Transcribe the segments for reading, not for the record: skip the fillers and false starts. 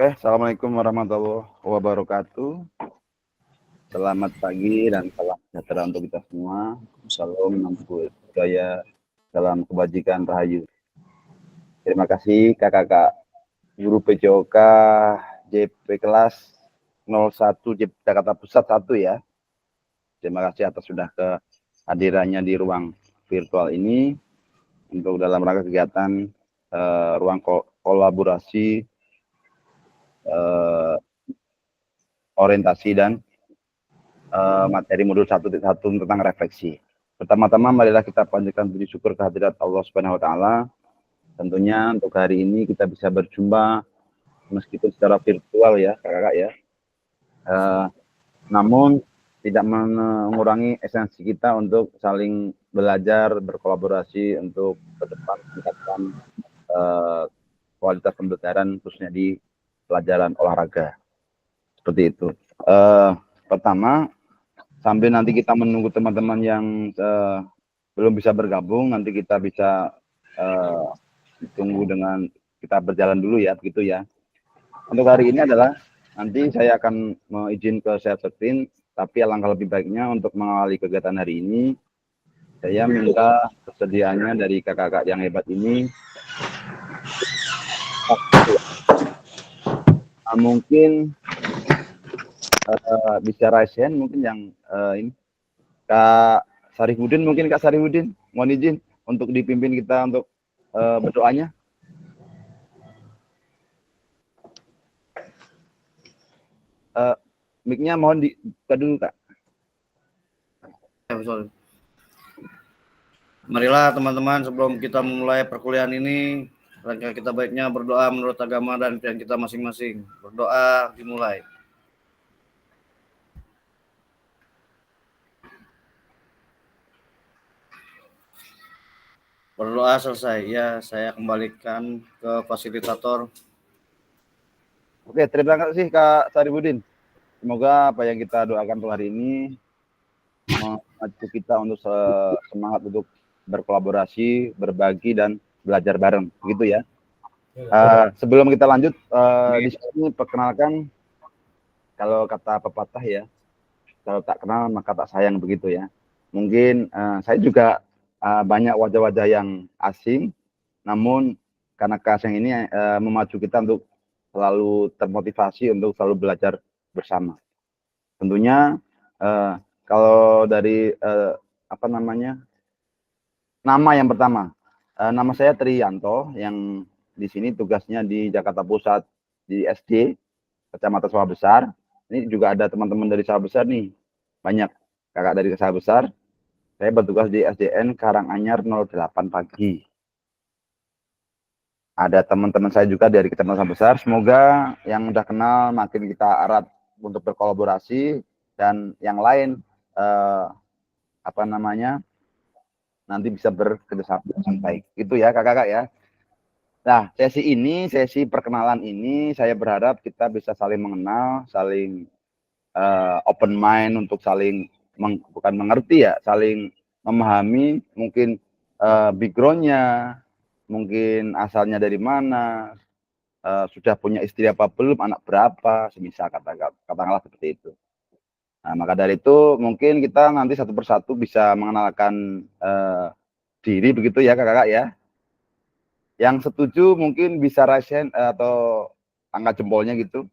Assalamualaikum warahmatullahi wabarakatuh. Selamat pagi dan salam sejahtera untuk kita semua. Salam nampu budaya, salam kebajikan rahayu. Terima kasih kakak-kakak guru PJOK JP kelas 01 Jakarta Pusat 1 ya. Terima kasih atas sudah kehadirannya di ruang virtual ini untuk dalam rangka kegiatan ruang kolaborasi orientasi dan materi modul 1.1 tentang refleksi. Pertama-tama marilah kita panjatkan puji syukur kehadirat Allah Subhanahu wa taala. Tentunya untuk hari ini kita bisa berjumpa meskipun secara virtual ya, Kakak ya. Namun tidak mengurangi esensi kita untuk saling belajar, berkolaborasi untuk ke depan meningkatkan kualitas pembelajaran khususnya di pelajaran olahraga. Seperti itu. Pertama, sambil nanti kita menunggu teman-teman yang belum bisa bergabung, nanti kita bisa tunggu dengan kita berjalan dulu ya, begitu ya. Untuk hari ini adalah nanti saya akan izin ke share screen, tapi alangkah lebih baiknya untuk mengawali kegiatan hari ini, saya minta kesediaannya dari kakak-kakak yang hebat ini. Mungkin bisa raise hand mungkin yang ini Kak Sarifudin, mungkin Kak Sarifudin mohon izin untuk dipimpin kita untuk berdoanya. Mic-nya mohon dibuka dulu Kak. Ya, betul. Marilah teman-teman sebelum kita memulai perkuliahan ini, kita baiknya berdoa menurut agama dan pilihan kita masing-masing. Berdoa dimulai. Berdoa selesai. Ya, saya kembalikan ke fasilitator. Oke, terima kasih Kak Sarifudin. Semoga apa yang kita doakan untuk hari ini memacu kita untuk semangat untuk berkolaborasi, berbagi dan belajar bareng, begitu ya. Sebelum kita lanjut, di sini perkenalkan, kalau kata pepatah ya, kalau tak kenal maka tak sayang, begitu ya. Mungkin saya juga banyak wajah-wajah yang asing, namun karena keasing ini memacu kita untuk selalu termotivasi untuk selalu belajar bersama. Tentunya kalau dari nama yang pertama, nama saya Triyanto, yang di sini tugasnya di Jakarta Pusat di SD Kecamatan Sawah Besar. Ini juga ada teman-teman dari Sawah Besar nih, banyak kakak dari Sawah Besar. Saya bertugas di SDN Karanganyar 08 Pagi. Ada teman-teman saya juga dari Kecamatan Sawah Besar. Semoga yang udah kenal makin kita erat untuk berkolaborasi, dan yang lain nanti bisa bekerjasama dengan baik. Itu ya kakak-kakak ya. Nah, sesi perkenalan ini saya berharap kita bisa saling mengenal, saling open mind untuk saling bukan mengerti ya, saling memahami mungkin background-nya, mungkin asalnya dari mana, sudah punya istri apa belum, anak berapa, semisal katakanlah seperti itu. Nah, maka dari itu mungkin kita nanti satu persatu bisa mengenalkan diri, begitu ya kakak-kakak ya. Yang setuju mungkin bisa raise hand atau angkat jempolnya gitu.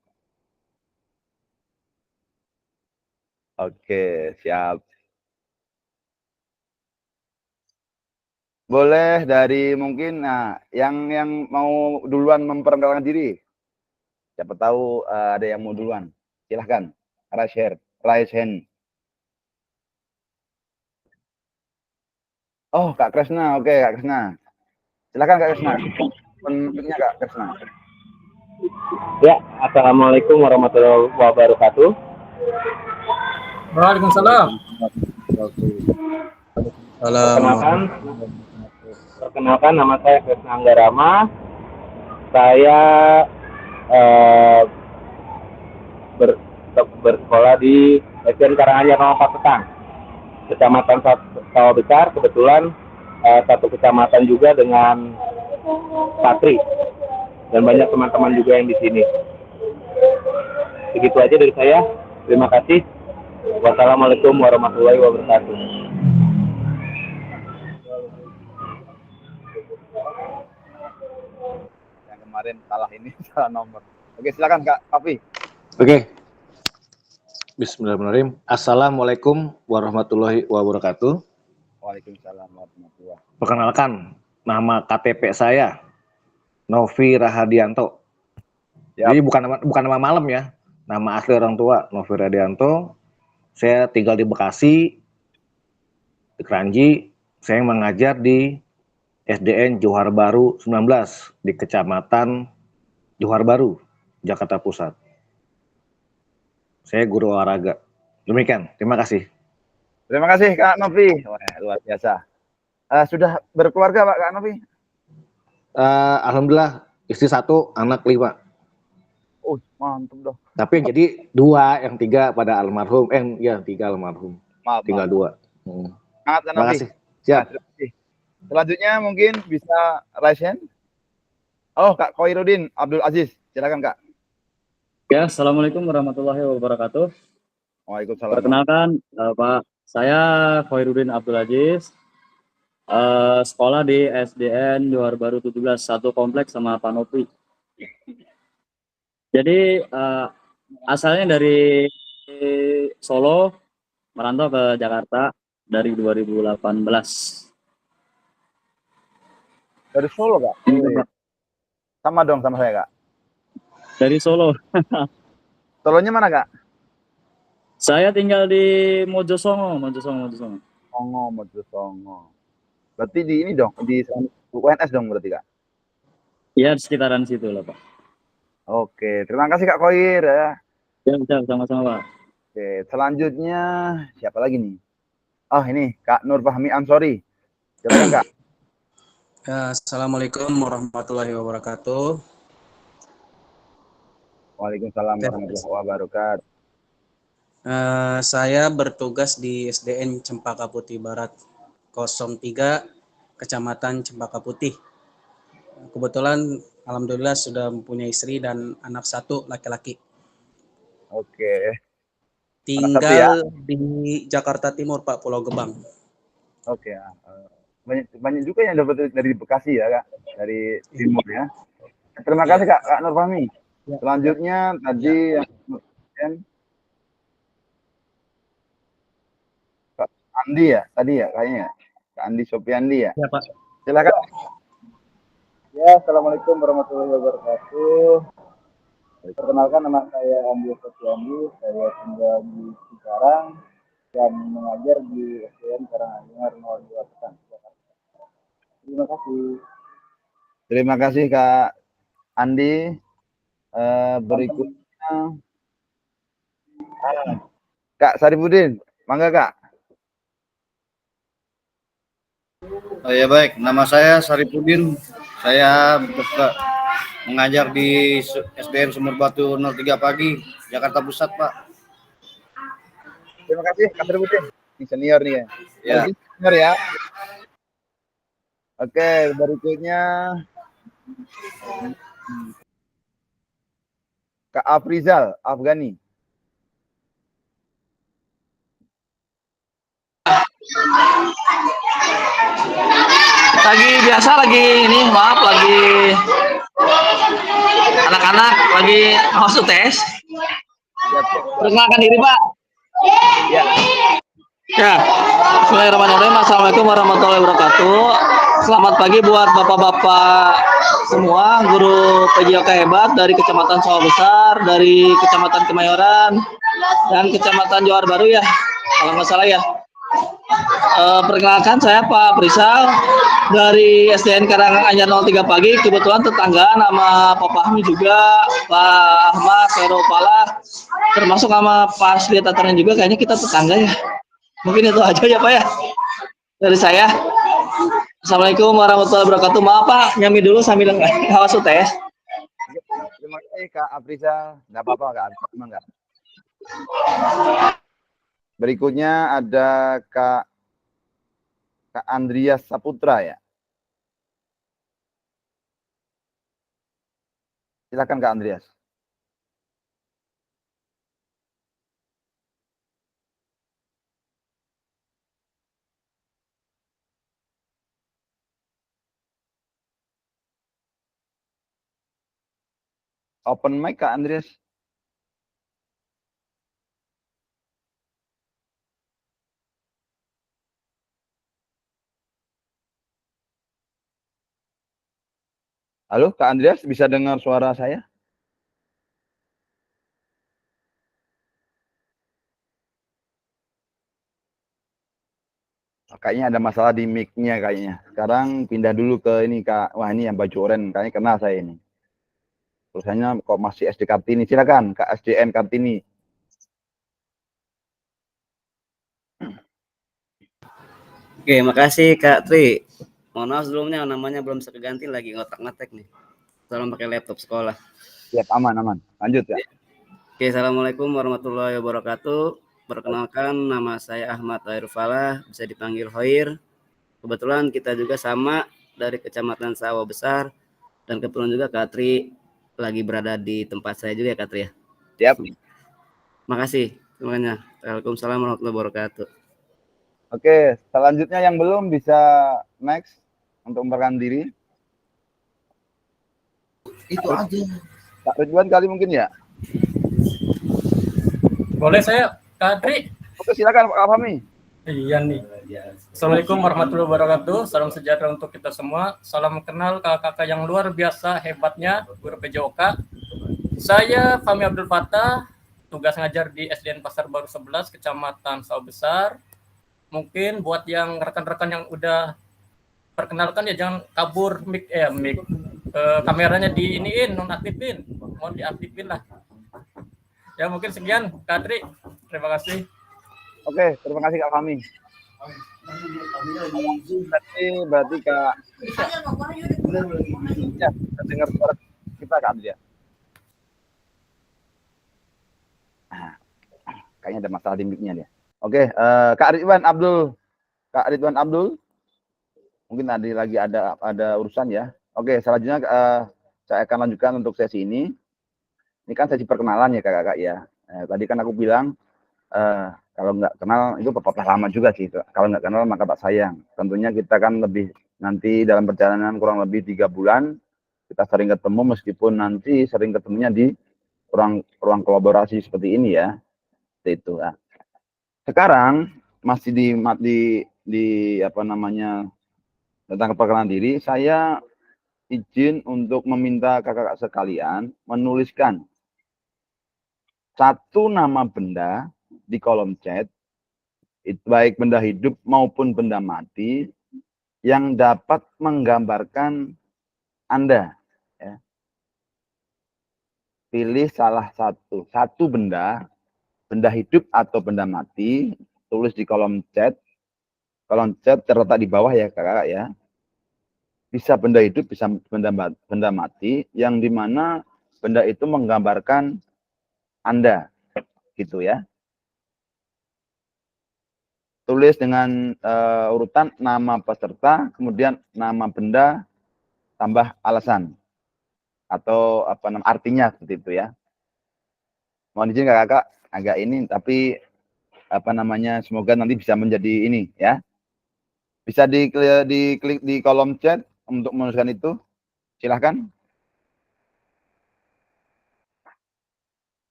Oke, siap. Boleh dari mungkin, nah yang mau duluan memperkenalkan diri. Siapa tahu ada yang mau duluan. Silahkan, raise hand. Oh, Kak Kresna, oke Kak Kresna. Silakan Kak Kresna. Pentingnya Kak Kresna. Ya, assalamualaikum warahmatullahi wabarakatuh. Waalaikumsalam. Perkenalkan, nama saya Kresna Anggarama. Saya bersekolah di SDN Karanganyar 04 Petang, Kecamatan Sawah Besar. Kebetulan satu kecamatan juga dengan Patri, dan banyak teman-teman juga yang di sini. Begitu aja dari saya. Terima kasih. Wassalamualaikum warahmatullahi wabarakatuh. Yang kemarin salah ini salah nomor. Oke, silakan Kak Kavi. Oke. Bismillahirrahmanirrahim. Assalamualaikum warahmatullahi wabarakatuh. Waalaikumsalam warahmatullahi wabarakatuh. Perkenalkan, nama KTP saya Novi Rahadianto. Siap. Jadi bukan nama malam ya. Nama asli orang tua Novi Rahadianto. Saya tinggal di Bekasi, di Kranji. Saya mengajar di SDN Johar Baru 19 di Kecamatan Johar Baru, Jakarta Pusat. Saya guru olahraga. Demikian, terima kasih. Terima kasih Kak Novi. Wah, luar biasa. Sudah berkeluarga Pak Kak Novi? Alhamdulillah, istri 1, anak 5. Oh, mantap dong. Tapi yang jadi 2, yang 3 pada almarhum. 3 almarhum. Maaf. Tinggal 2. Semangat Kak Terima Novi. kasih. Siap. Terima kasih. Selanjutnya mungkin bisa raise hand. Oh, Kak Khairuddin Abdul Aziz. Silakan Kak. Ya, Assalamualaikum warahmatullahi wabarakatuh. Waalaikumsalam. Perkenalkan, Pak, saya Khairuddin Abdul Aziz, sekolah di SDN Johar Baru 17, satu kompleks sama Pak Novi. Jadi, asalnya dari Solo, merantau ke Jakarta dari 2018. Dari Solo Kak? Sama dong sama saya Kak. Dari Solo. Solonya mana Kak? Saya tinggal di Mojosongo. Mojosongo. Berarti di ini dong, di UNS dong berarti Kak? Ya, di sekitaran situ lah Pak. Oke, terima kasih Kak Khoir ya. Ya, sama-sama Pak. Oke, selanjutnya siapa lagi nih? Oh ini Kak Nur Fahmi Ansori. Silakan Kak. Assalamualaikum warahmatullahi wabarakatuh. Waalaikumsalam warahmatullahi wabarakatuh. Saya bertugas di SDN Cempaka Putih Barat 03, Kecamatan Cempaka Putih. Kebetulan alhamdulillah sudah mempunyai istri dan anak 1 laki-laki. Oke. Tinggal di Jakarta Timur, Pak, Pulau Gebang. Oke. Banyak juga yang dapat dari Bekasi ya Kak, dari timur ya. Terima kasih Kak Nur Fahmi. Selanjutnya tadi yang Kak Andi ya, tadi ya kayaknya. Kak Andi Sopiandi ya. Ya, Pak. Silakan. Ya, Assalamualaikum warahmatullahi wabarakatuh. Perkenalkan, nama saya Andi Sopiandi. Saya tinggal di Cikarang dan mengajar di SDN Karanganyar 02 Jakarta. Terima kasih. Terima kasih Kak Andi. Berikutnya Kak Sarifudin, mangga Kak. Oh ya baik, nama saya Sarifudin. Saya mengajar di SDN Sumur Batu 03 Pagi, Jakarta Pusat, Pak. Terima kasih Kak Sarifudin. Ini senior nih ya. Ya. Senior ya. Oke, berikutnya Kak Afrizal Afgani. Lagi ini maaf lagi anak-anak lagi masuk tes. Perkenalkan diri Pak. Ya. Ya. Bismillahirrahmanirrahim. Assalamualaikum warahmatullahi wabarakatuh. Selamat pagi buat bapak-bapak semua, guru PJOK hebat dari Kecamatan Sawah Besar, dari Kecamatan Kemayoran, dan Kecamatan Johar Baru ya, kalau nggak salah ya. Perkenalkan saya Pak Prisal dari SDN Karanganyar 03 Pagi, kebetulan tetangga nama Pak Fahmi juga, Pak Ahmad, Seropala, termasuk nama Pak Asli Tataran juga, kayaknya kita tetangga ya. Mungkin itu aja ya Pak ya dari saya. Assalamualaikum warahmatullahi wabarakatuh. Maaf Pak, nyami dulu sambil ngawas UTS. Terima kasih Kak Afrizal. Nggak apa-apa Kak, enggak. Berikutnya ada Kak Andreas Saputra ya. Silakan Kak Andreas. open mic Kak Andreas. Halo Kak Andreas, bisa dengar suara saya? Kayaknya ada masalah di mic-nya kayaknya. Sekarang pindah dulu ke ini Kak. Wah ini yang baju oranye, kayaknya kenal saya ini. Tulisannya kok masih SD Kartini. Silakan Kak SDN Kartini. Oke, makasih Kak Tri. Mohon maaf sebelumnya namanya belum bisa keganti lagi ngotak-ngatek nih. Tolong pakai laptop sekolah. Siap, aman. Lanjut ya. Oke, assalamualaikum warahmatullahi wabarakatuh. Perkenalkan nama saya Ahmad Hoir Falah, bisa dipanggil Hoir. Kebetulan kita juga sama dari Kecamatan Sawah Besar dan kebetulan juga Kak Tri lagi berada di tempat saya juga ya Kak Tri ya. Siap. Makasih semuanya. Waalaikumsalam warahmatullahi wabarakatuh. Oke, selanjutnya yang belum bisa next untuk memperkenalkan diri. Itu aja. Kak Ridwan kali mungkin ya. Boleh saya, Kak Tri? Oke, silakan Pak Fahmi. Iya nih. Assalamualaikum warahmatullahi wabarakatuh. Salam sejahtera untuk kita semua. Salam kenal kakak-kakak yang luar biasa hebatnya, Guru PJOK. Saya Fahmi Abdul Fattah, tugas ngajar di SDN Pasar Baru 11, Kecamatan Sawah Besar. Mungkin buat yang rekan-rekan yang udah perkenalkan ya jangan kabur mic. Kameranya diiniin, nonaktifin. Mohon diaktifin lah. Ya mungkin sekian, Kak Tri. Terima kasih. Oke, terima kasih Kak Fahmi. Berarti Kak ya, dengar suara kita Kak Andrea. Kayaknya ada masalah di mic-nya dia. Oke, Kak Ridwan Abdul. Mungkin tadi lagi ada urusan ya. Oke, selanjutnya saya akan lanjutkan untuk sesi ini. Ini kan sesi perkenalan ya kakak-kakak ya. Tadi kan aku bilang kalau nggak kenal itu pepatah lama juga sih. Kalau nggak kenal maka tak sayang. Tentunya kita kan lebih nanti dalam perjalanan kurang lebih 3 bulan kita sering ketemu meskipun nanti sering ketemunya di ruang kolaborasi seperti ini ya. Seperti itu. Nah, sekarang masih di apa namanya tentang perkenalan diri, saya izin untuk meminta kakak-kakak sekalian menuliskan satu nama benda di kolom chat, baik benda hidup maupun benda mati, yang dapat menggambarkan Anda. Ya. Pilih salah satu benda hidup atau benda mati, tulis di kolom chat. Kolom chat terletak di bawah ya kakak ya. Bisa benda hidup, bisa benda mati, yang dimana benda itu menggambarkan Anda, gitu ya. Tulis dengan urutan nama peserta, kemudian nama benda, tambah alasan atau apa namanya artinya seperti itu ya. Mohon izin kakak agak ini, tapi apa namanya semoga nanti bisa menjadi ini ya. Bisa diklik di kolom chat untuk menuliskan itu. Silahkan.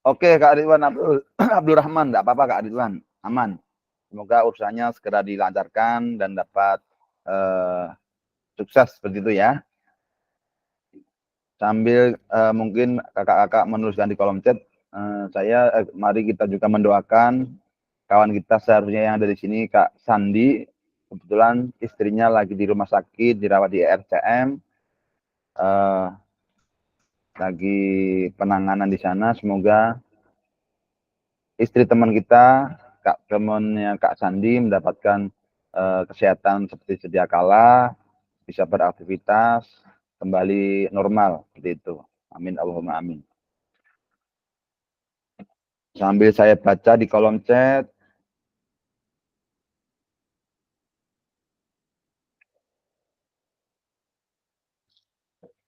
Oke, Kak Ridwan Abdul Rahman, enggak apa-apa Kak Ridwan, aman. Semoga urusannya segera dilancarkan dan dapat sukses seperti itu ya. Sambil mungkin kakak-kakak menuliskan di kolom chat, mari kita juga mendoakan kawan kita seharusnya yang ada di sini, Kak Sandi. Kebetulan istrinya lagi di rumah sakit, dirawat di RCM. Lagi penanganan di sana, semoga istri teman kita, temannya Kak Sandi mendapatkan kesehatan seperti sedia kala, bisa beraktivitas kembali normal seperti itu. Amin Allahumma amin. Sambil saya baca di kolom chat,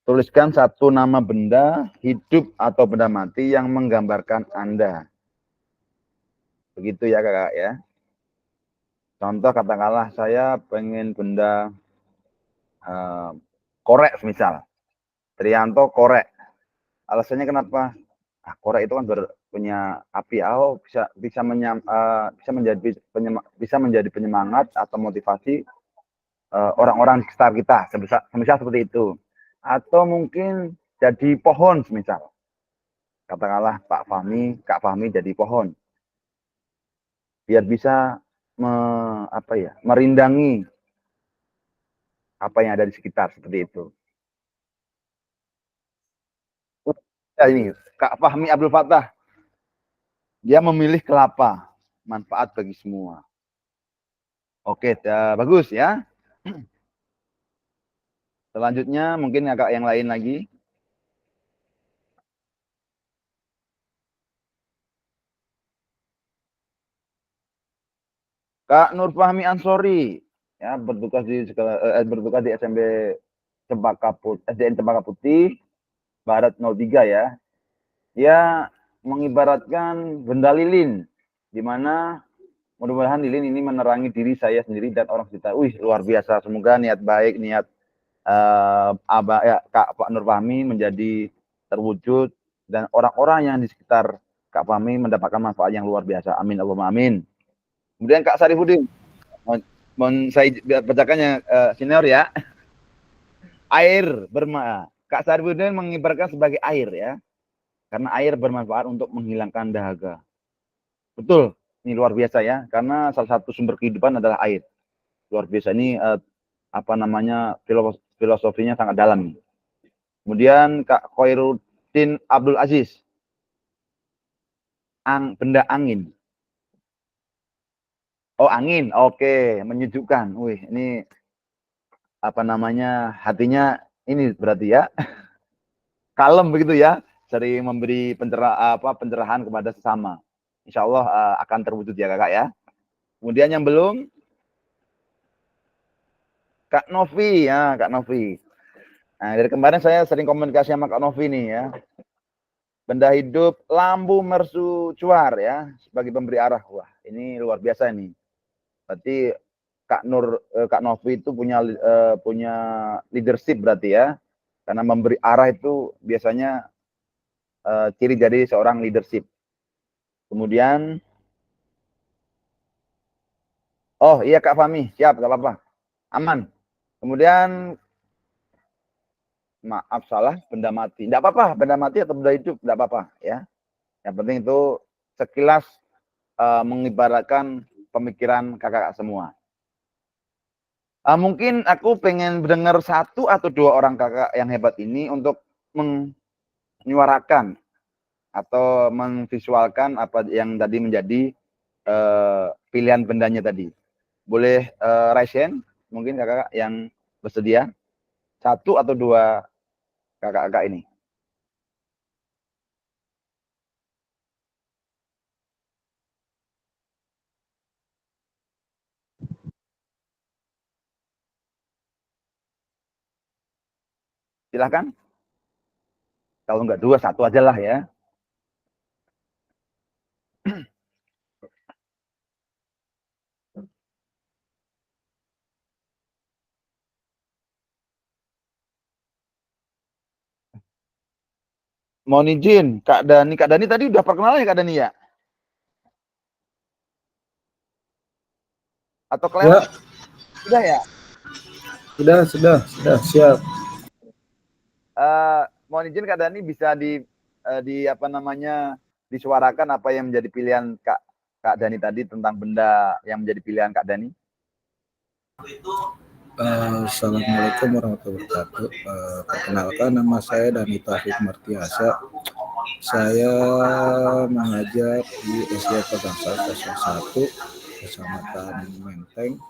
tuliskan satu nama benda hidup atau benda mati yang menggambarkan Anda. Begitu ya kakak ya. Oke, selanjutnya saya akan Contoh katakanlah saya pengen benda korek misal. Trianto korek. Alasannya kenapa? Korek itu kan punya api. Bisa menjadi penyemangat atau motivasi orang-orang di sekitar kita, semisal seperti itu. Atau mungkin jadi pohon semisal. Katakanlah Kak Fahmi jadi pohon. Biar bisa merindangi apa yang ada di sekitar seperti itu. Ya, ini Kak Fahmi Abdul Fattah, dia memilih kelapa, manfaat bagi semua. Oke, bagus ya. Selanjutnya mungkin agak yang lain lagi. Kak Nur Fahmi Ansori, ya bertugas di SMP SDN Cempaka Putih Barat 03 ya. Dia mengibaratkan benda lilin, di mana mudah-mudahan lilin ini menerangi diri saya sendiri dan orang sekitar. Luar biasa. Semoga niat baik, niat Kak Pak Nur Fahmi menjadi terwujud dan orang-orang yang di sekitar Kak Fahmi mendapatkan manfaat yang luar biasa. Amin Allahumma amin. Kemudian Kak Sarifudin, saya bacakannya senior ya. Air bermanfaat. Kak Sarifudin mengibaratkan sebagai air ya. Karena air bermanfaat untuk menghilangkan dahaga. Betul, ini luar biasa ya. Karena salah satu sumber kehidupan adalah air. Luar biasa, ini filosofinya sangat dalam. Kemudian Kak Khairuddin Abdul Aziz. Benda angin. Oh, angin. Oke, menyejukkan. Ini hatinya ini berarti ya. Kalem begitu ya. Sering memberi pencerahan kepada sesama. Insya Allah akan terwujud ya kakak ya. Kemudian yang belum, Kak Novi ya, Kak Novi. Nah, dari kemarin saya sering komunikasi sama Kak Novi nih ya. Benda hidup lampu mercusuar ya, sebagai pemberi arah. Wah, ini luar biasa nih. Berarti Kak Novi itu punya leadership berarti ya. Karena memberi arah itu biasanya ciri jadi seorang leadership. Kemudian, oh iya Kak Fahmi, siap, gak apa-apa. Aman. Kemudian, maaf salah, benda mati. Tidak apa-apa, benda mati atau benda hidup, tidak apa-apa ya. Yang penting itu sekilas mengibaratkan pemikiran kakak-kakak semua. Mungkin aku pengen dengar satu atau dua orang kakak yang hebat ini untuk menyuarakan atau memvisualkan apa yang tadi menjadi pilihan bendanya tadi. Boleh Raisen, mungkin kakak yang bersedia. Satu atau dua kakak-kakak ini. Silahkan. Kalau enggak dua, satu aja lah ya. Mohon izin, Kak Dani tadi udah perkenalan ya Kak Dani ya? Atau kelewat? Sudah ya? Sudah, siap. Mohon izin Kak Dani bisa disuarakan apa yang menjadi pilihan Kak Dani tadi tentang benda yang menjadi pilihan Kak Dani. Assalamualaikum warahmatullahi wabarakatuh. Perkenalkan, nama saya Dani Taufik Martiasa. Saya mengajar di SD Pegangsal 01, Kecamatan Menteng,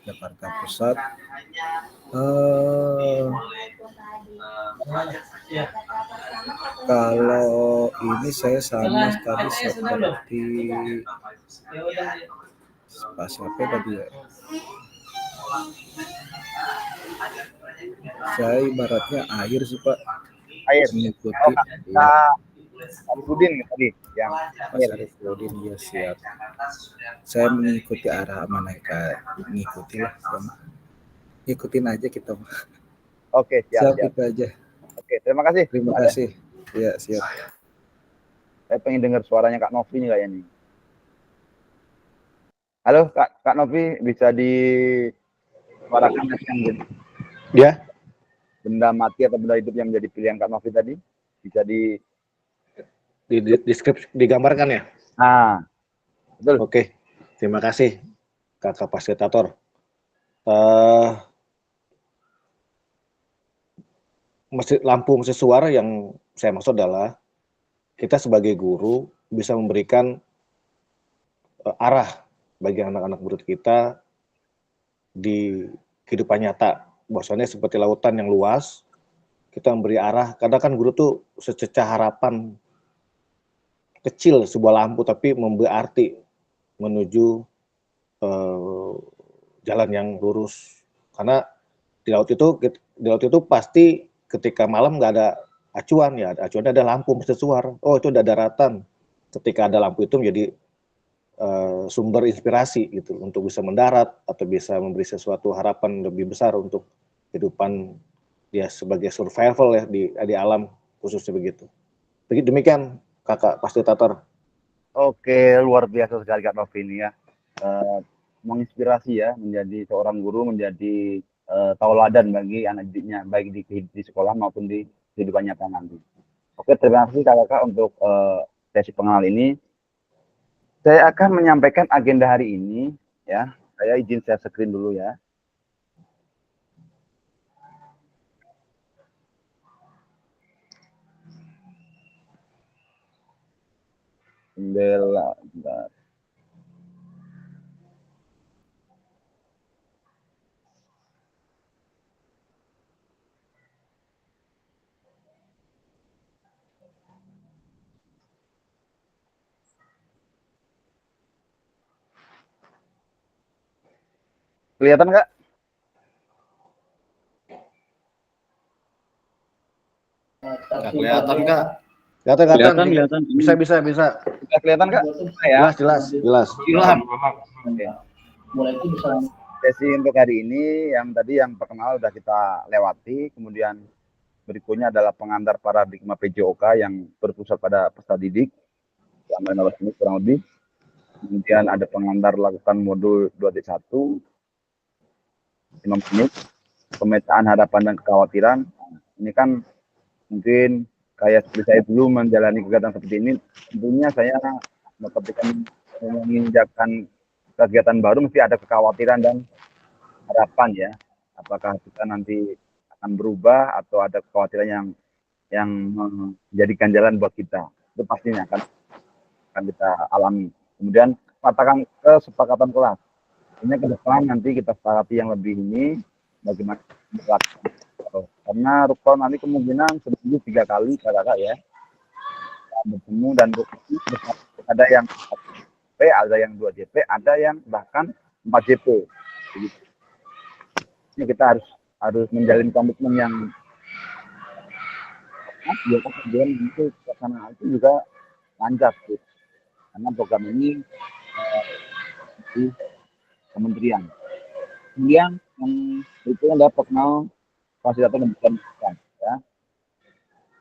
Jakarta Pusat. Kalau ini saya sama tadi seperti siapa tadi ya? Saya ibaratnya air sih Pak. Air. Mengikuti. Sarifudin tadi yang Pak Sarifudin, ya siap. Saya mengikuti arah mereka, mengikuti lah, ikutin aja kita. Oke, siap. Itu aja. Oke, terima kasih. Terima kasih. Ya, siap. Saya pengen dengar suaranya Kak Novi nih kayaknya nih. Halo Kak Novi, bisa disuarakan yang Ya, benda mati atau benda hidup yang menjadi pilihan Kak Novi tadi? Bisa di deskripsi digambarkan ya? Nah, betul. Oke, terima kasih Kakak Fasilitator. Lampu mesin suara yang saya maksud adalah kita sebagai guru bisa memberikan arah bagi anak-anak murid kita di kehidupan nyata. Bahwasanya seperti lautan yang luas, kita memberi arah. Kadang kan guru tuh sececah harapan kecil sebuah lampu, tapi memberi arti menuju jalan yang lurus. Karena di laut itu pasti ketika malam nggak ada acuan, ya acuannya ada lampu mesin suara. Oh, itu ada daratan. Ketika ada lampu itu menjadi sumber inspirasi gitu untuk bisa mendarat atau bisa memberi sesuatu harapan lebih besar untuk kehidupan dia sebagai survival ya di alam, khususnya begitu. Demikian Kakak Fasilitator. Oke, luar biasa sekali Kak Novi ini ya. Menginspirasi ya, menjadi seorang guru, menjadi tauladan bagi anak didiknya, baik di sekolah maupun di kehidupan nyata nanti. Oke, terima kasih Kakak untuk sesi pengenal ini. Saya akan menyampaikan agenda hari ini ya. Saya izin share screen dulu ya. Bella, bentar. Kelihatan nggak? Nggak kelihatan Kak. Kelihatan. Bisa. Sudah kelihatan Kak? Ya. Jelas. Oke. Sesi untuk hari ini yang tadi yang perkenalan sudah kita lewati, kemudian berikutnya adalah pengantar paradigma PJOK yang berpusat pada peserta didik selama 15 menit kurang lebih. Kemudian ada pengantar lakukan modul 2.1 5 menit, pemetaan harapan dan kekhawatiran. Ini kan mungkin kayak seperti saya dulu menjalani kegiatan seperti ini, tentunya saya ketika menginjakkan kegiatan baru mesti ada kekhawatiran dan harapan ya. Apakah kita nanti akan berubah atau ada kekhawatiran yang menjadikan jalan buat kita. Itu pastinya akan kita alami. Kemudian katakan kesepakatan kelas. Ini ke depan nanti kita sepakati yang lebih ini bagaimana berlaku. Karena rukun nanti kemungkinan seminggu 3 kali kakak ya bertemu dan ada yang 1 JP, ada yang 2 JP, ada yang bahkan 4 JP. Jadi, ini kita harus menjalin komitmen yang kemudian itu pelaksanaan itu juga lancar gitu. Karena program ini di kementerian. Kemudian yang berikutnya adalah pengenal fasilitator dan bukan ya.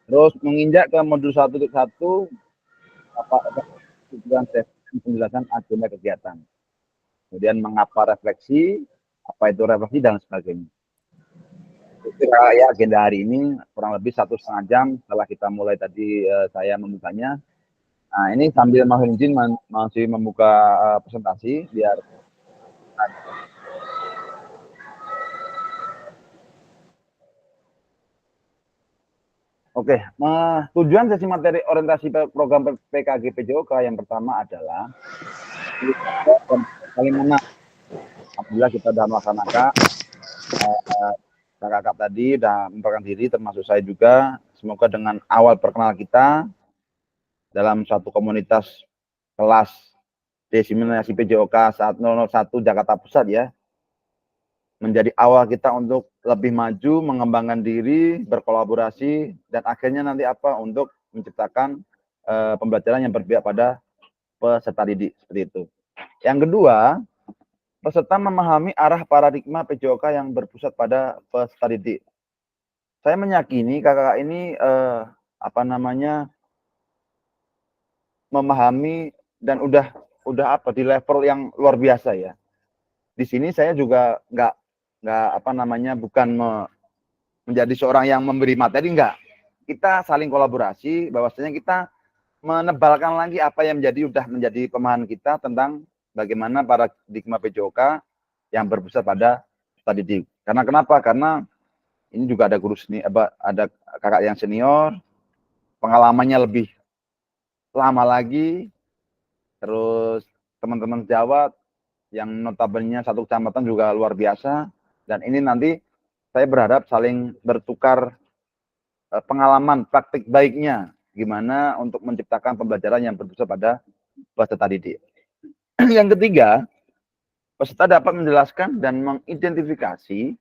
Terus menginjak ke modul 1.1 penjelasan agenda kegiatan. Kemudian mengapa refleksi, apa itu refleksi dan sebagainya. Itu ya agenda hari ini kurang lebih 1,5 jam setelah kita mulai tadi saya membukanya. Nah, ini sambil mohon izin masih membuka presentasi biar Oke, tujuan sesi materi orientasi program PKG PJOK yang pertama adalah bagaimana apabila kita sudah melaksanakan kakak tadi sudah memperkenalkan diri, termasuk saya juga. Semoga dengan awal perkenalan kita dalam suatu komunitas kelas diseminasi PJOK 101 Jakarta Pusat ya, menjadi awal kita untuk lebih maju, mengembangkan diri, berkolaborasi, dan akhirnya nanti apa untuk menciptakan pembelajaran yang berpihak pada peserta didik, seperti itu. Yang kedua, peserta memahami arah paradigma PJOK yang berpusat pada peserta didik. Saya meyakini kakak ini memahami dan udah di level yang luar biasa ya. Di sini saya juga bukan menjadi seorang yang memberi materi, enggak. Kita saling kolaborasi, bahwasanya kita menebalkan lagi apa yang udah menjadi pemahaman kita tentang bagaimana paradigma PJOK yang berpusat pada peserta didik. Karena kenapa? Karena ini juga ada guru seni, ada kakak yang senior, pengalamannya lebih lama lagi, terus teman-teman sejawat yang notabene satu kecamatan juga luar biasa, dan ini nanti saya berharap saling bertukar pengalaman praktik baiknya gimana untuk menciptakan pembelajaran yang berpusat pada peserta didik. Yang ketiga, peserta dapat menjelaskan dan mengidentifikasi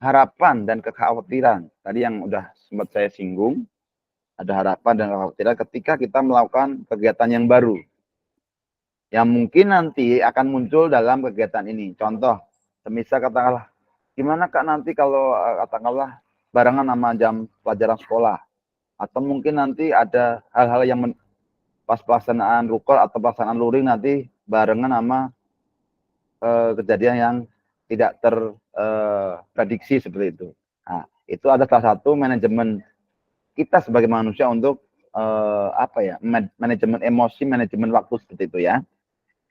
harapan dan kekhawatiran. Tadi yang udah sempat saya singgung, ada harapan dan kekhawatiran ketika kita melakukan kegiatan yang baru, yang mungkin nanti akan muncul dalam kegiatan ini. Contoh, semisal katakanlah, gimana Kak nanti kalau katakanlah barengan sama jam pelajaran sekolah, atau mungkin nanti ada hal-hal yang pas pelaksanaan rukol atau pelaksanaan luring nanti barengan sama kejadian yang tidak terprediksi seperti itu. Nah, itu ada salah satu manajemen kita sebagai manusia untuk manajemen emosi, manajemen waktu seperti itu ya.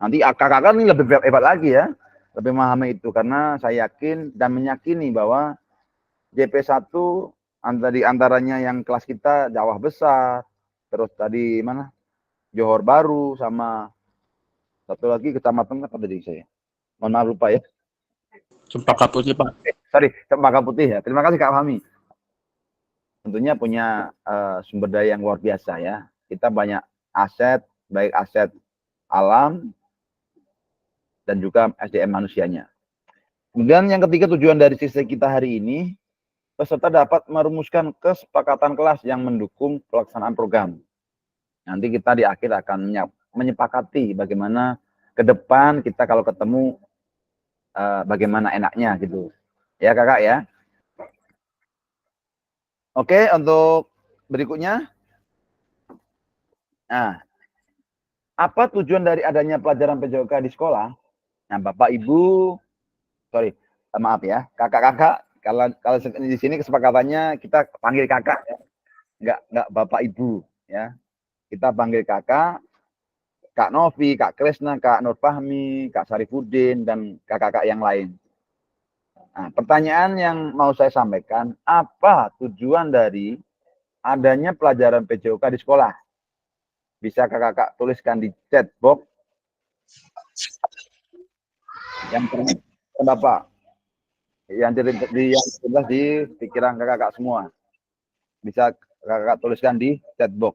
Nanti kakak-kakak ini lebih hebat lagi ya, lebih memahami itu, karena saya yakin dan meyakini bahwa JP1 di antaranya yang kelas kita Jawa Besar, terus tadi mana Johor Baru, sama satu lagi kecamatan apa tadi saya? Mohon maaf lupa ya. Cempaka Putih, Pak. Cempaka Putih ya. Terima kasih Kak Fahmi. Tentunya punya sumber daya yang luar biasa ya. Kita banyak aset, baik aset alam dan juga SDM manusianya. Kemudian yang ketiga, tujuan dari sesi kita hari ini, peserta dapat merumuskan kesepakatan kelas yang mendukung pelaksanaan program. Nanti kita di akhir akan menyepakati bagaimana ke depan kita kalau ketemu bagaimana enaknya gitu. Ya kakak ya. Oke, untuk berikutnya. Nah, apa tujuan dari adanya pelajaran PJOK di sekolah? Nah, Bapak Ibu, maaf ya, kakak-kakak, kalau di sini kesepakatannya kita panggil kakak ya. Enggak Bapak Ibu ya. Kita panggil kakak, Kak Novi, Kak Kresna, Kak Nur Fahmi, Kak Sarifudin, dan kakak-kakak yang lain. Nah, pertanyaan yang mau saya sampaikan, apa tujuan dari adanya pelajaran PJOK di sekolah? Bisa kakak-kakak tuliskan di chat box. Yang Bapak, yang jelas di pikiran kakak-kakak semua. Bisa kakak tuliskan di chat box.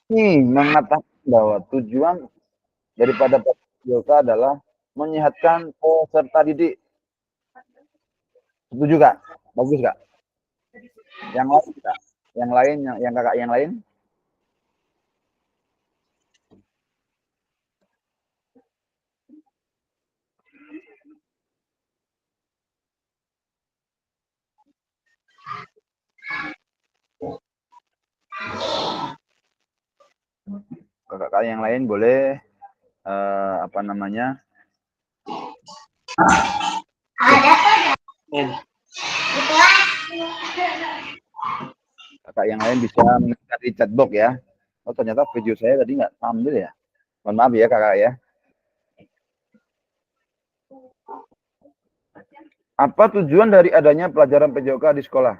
Ini mengatakan bahwa tujuan daripada PJOK adalah menyehatkan peserta didik. Setuju Kak? Bagus Kak? Yang lain Kak? Yang lain, yang kakak yang lain? Kakak yang lain boleh kakak yang lain bisa mencari chatbox ya. Oh ternyata video saya tadi nggak tampil ya. Mohon maaf ya kakak ya. Apa tujuan dari adanya pelajaran PJOK di sekolah?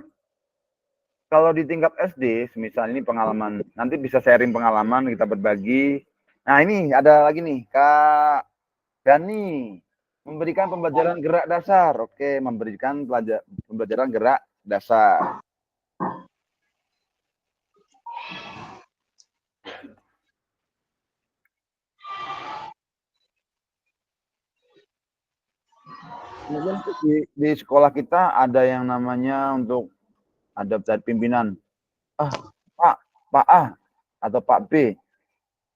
Kalau di tingkat SD, misalnya ini pengalaman, nanti bisa sharing pengalaman, kita berbagi. Nah ini ada lagi nih, Kak Dani, memberikan pembelajaran gerak dasar. Oke, memberikan pembelajaran gerak dasar. Mungkin di sekolah kita ada yang namanya untuk ada dari pimpinan, ah Pak A atau Pak B,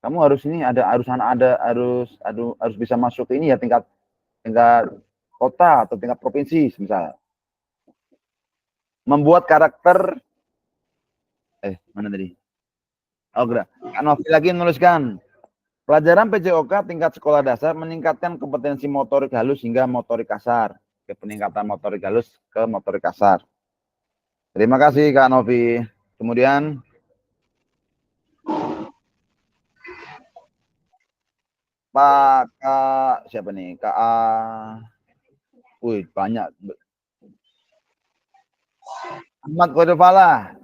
kamu harus ini harus bisa masuk ke ini ya tingkat tingkat kota atau tingkat provinsi misalnya. Membuat karakter mana tadi? Oh, enggak. Novi lagi menuliskan pelajaran PJOK tingkat sekolah dasar meningkatkan kompetensi motorik halus hingga motorik kasar. Ke peningkatan motorik halus ke motorik kasar. Terima kasih Kak Novi. Kemudian Kak siapa nih? Kak wih, banyak. Ahmad Kodofala.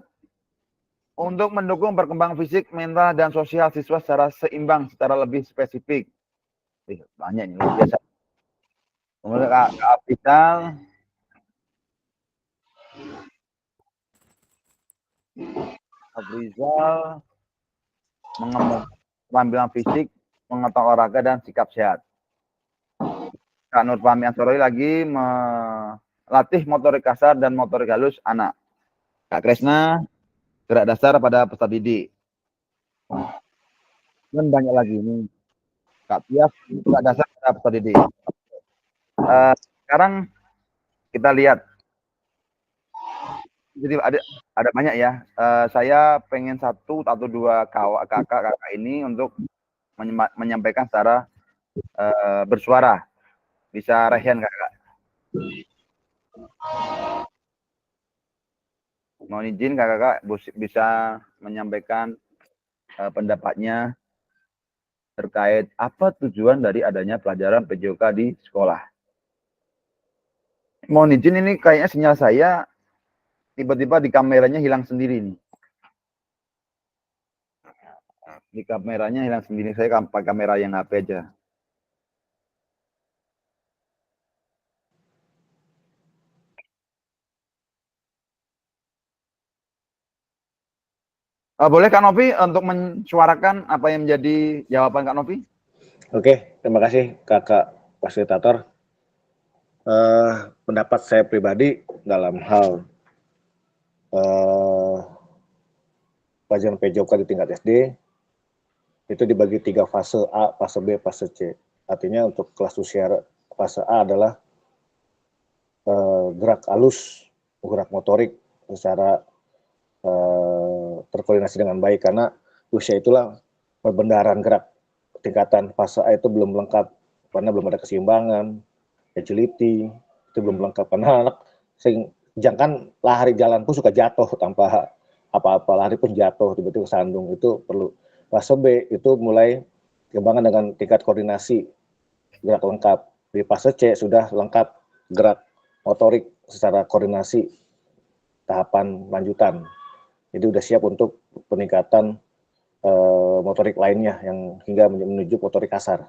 Untuk mendukung perkembangan fisik, mental, dan sosial siswa secara seimbang, secara lebih spesifik. Banyak ini, luar biasa. Kemudian Kak Apital. Abrizal. Mengembangkan keterampilan fisik, pengetahuan olahraga, dan sikap sehat. Kak Nur Fahmi Ansori lagi melatih motorik kasar dan motorik halus anak. Kak Kresna, gerak dasar pada peserta didik. Dan banyak lagi ini. Kak Piaf, gerak dasar pada peserta didik. Sekarang kita lihat. Jadi ada banyak ya. Saya pengen satu atau dua kakak ini untuk menyampaikan secara bersuara. Bisa Rehan kakak. Mohon izin kakak bisa menyampaikan pendapatnya terkait apa tujuan dari adanya pelajaran PJOK di sekolah. Mohon izin, ini kayaknya sinyal saya tiba-tiba di kameranya hilang sendiri nih. Di kameranya hilang sendiri, saya pakai kamera yang HP aja. Boleh Kak Novi untuk mensuarakan apa yang menjadi jawaban Kak Novi? Oke, terima kasih Kakak Fasilitator. Pendapat saya pribadi dalam hal pelajaran PJOK di tingkat SD itu dibagi 3 fase A, fase B, fase C. Artinya untuk kelas usia fase A adalah gerak halus, gerak motorik secara terkoordinasi dengan baik, karena usia itulah perbendaharaan gerak. Tingkatan fase A itu belum lengkap karena belum ada keseimbangan, agility itu belum lengkap karena anak jangan lari jalan pun suka jatuh tanpa apa-apa, lari pun jatuh tiba-tiba kesandung, itu perlu. Fase B itu mulai kembangan dengan tingkat koordinasi gerak lengkap. Di fase C sudah lengkap gerak motorik secara koordinasi tahapan lanjutan. Jadi sudah siap untuk peningkatan motorik lainnya yang hingga menuju motorik kasar.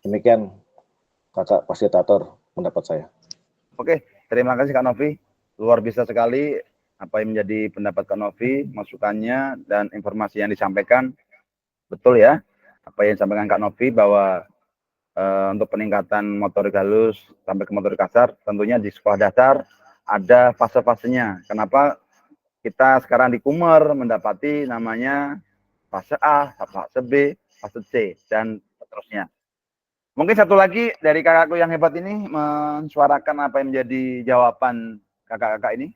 Demikian Kakak Fasilitator pendapat saya. Oke, terima kasih Kak Novi. Luar biasa sekali apa yang menjadi pendapat Kak Novi, masukannya dan informasi yang disampaikan. Betul ya, apa yang disampaikan Kak Novi bahwa untuk peningkatan motorik halus sampai ke motorik kasar, tentunya di sekolah dasar ada fase-fasenya. Kenapa kita sekarang di Kumer mendapati namanya fase A, fase B, fase C, dan seterusnya. Mungkin satu lagi dari kakakku yang hebat ini mensuarakan apa yang menjadi jawaban kakak-kakak ini.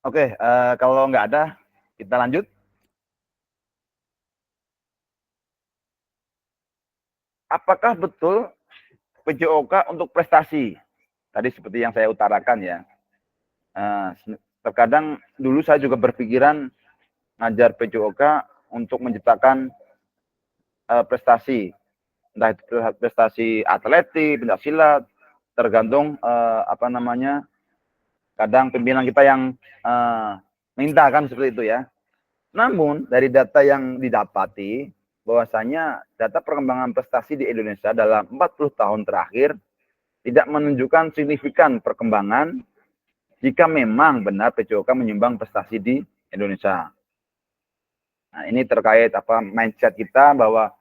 Oke, kalau nggak ada, kita lanjut. Apakah betul PJOK untuk prestasi? Tadi seperti yang saya utarakan ya. Terkadang dulu saya juga berpikiran ngajar PJOK untuk menciptakan prestasi. Entah itu prestasi atletik, pencaksilat, tergantung kadang pimpinan kita yang minta kan seperti itu ya. Namun dari data yang didapati bahwasanya data perkembangan prestasi di Indonesia dalam 40 tahun terakhir tidak menunjukkan signifikan perkembangan jika memang benar PJOK menyumbang prestasi di Indonesia. Nah, ini terkait apa mindset kita bahwa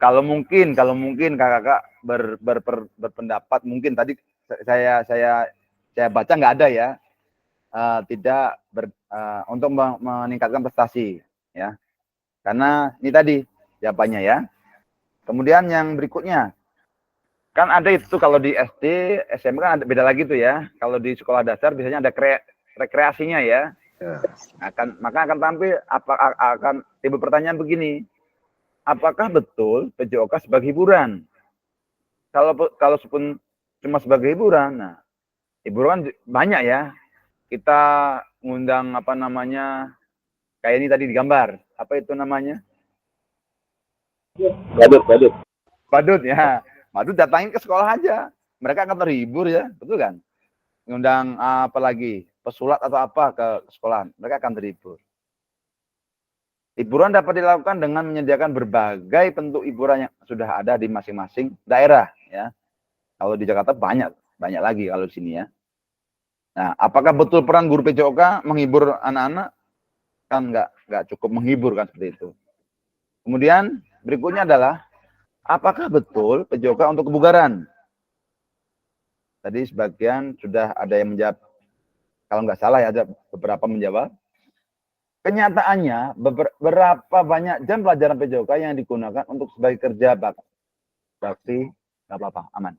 kalau mungkin kakak-kakak berpendapat, mungkin tadi saya baca nggak ada ya, tidak untuk meningkatkan prestasi ya, karena ini tadi jawabannya ya. Kemudian yang berikutnya, kan ada itu kalau di SD, SMP kan ada beda lagi tuh ya. Kalau di sekolah dasar biasanya ada rekreasinya ya. Maka akan tampil akan timbul pertanyaan begini. Apakah betul PJOK sebagai hiburan? Kalau cuma sebagai hiburan, nah hiburan banyak ya. Kita ngundang apa namanya, kayak ini tadi digambar, apa itu namanya? Badut ya. Badut datangin ke sekolah aja. Mereka akan terhibur ya, betul kan? Ngundang apa lagi, pesulap atau apa ke sekolah, mereka akan terhibur. Hiburan dapat dilakukan dengan menyediakan berbagai bentuk hiburan yang sudah ada di masing-masing daerah ya. Kalau di Jakarta banyak lagi kalau di sini ya. Nah, apakah betul peran guru PJOK menghibur anak-anak? Kan nggak cukup menghibur kan seperti itu. Kemudian berikutnya adalah apakah betul PJOK untuk kebugaran? Tadi sebagian sudah ada yang menjawab. Kalau nggak salah ya ada beberapa menjawab. Kenyataannya berapa banyak jam pelajaran PJOK yang digunakan untuk sebagai kerja bakti, nggak apa-apa, aman.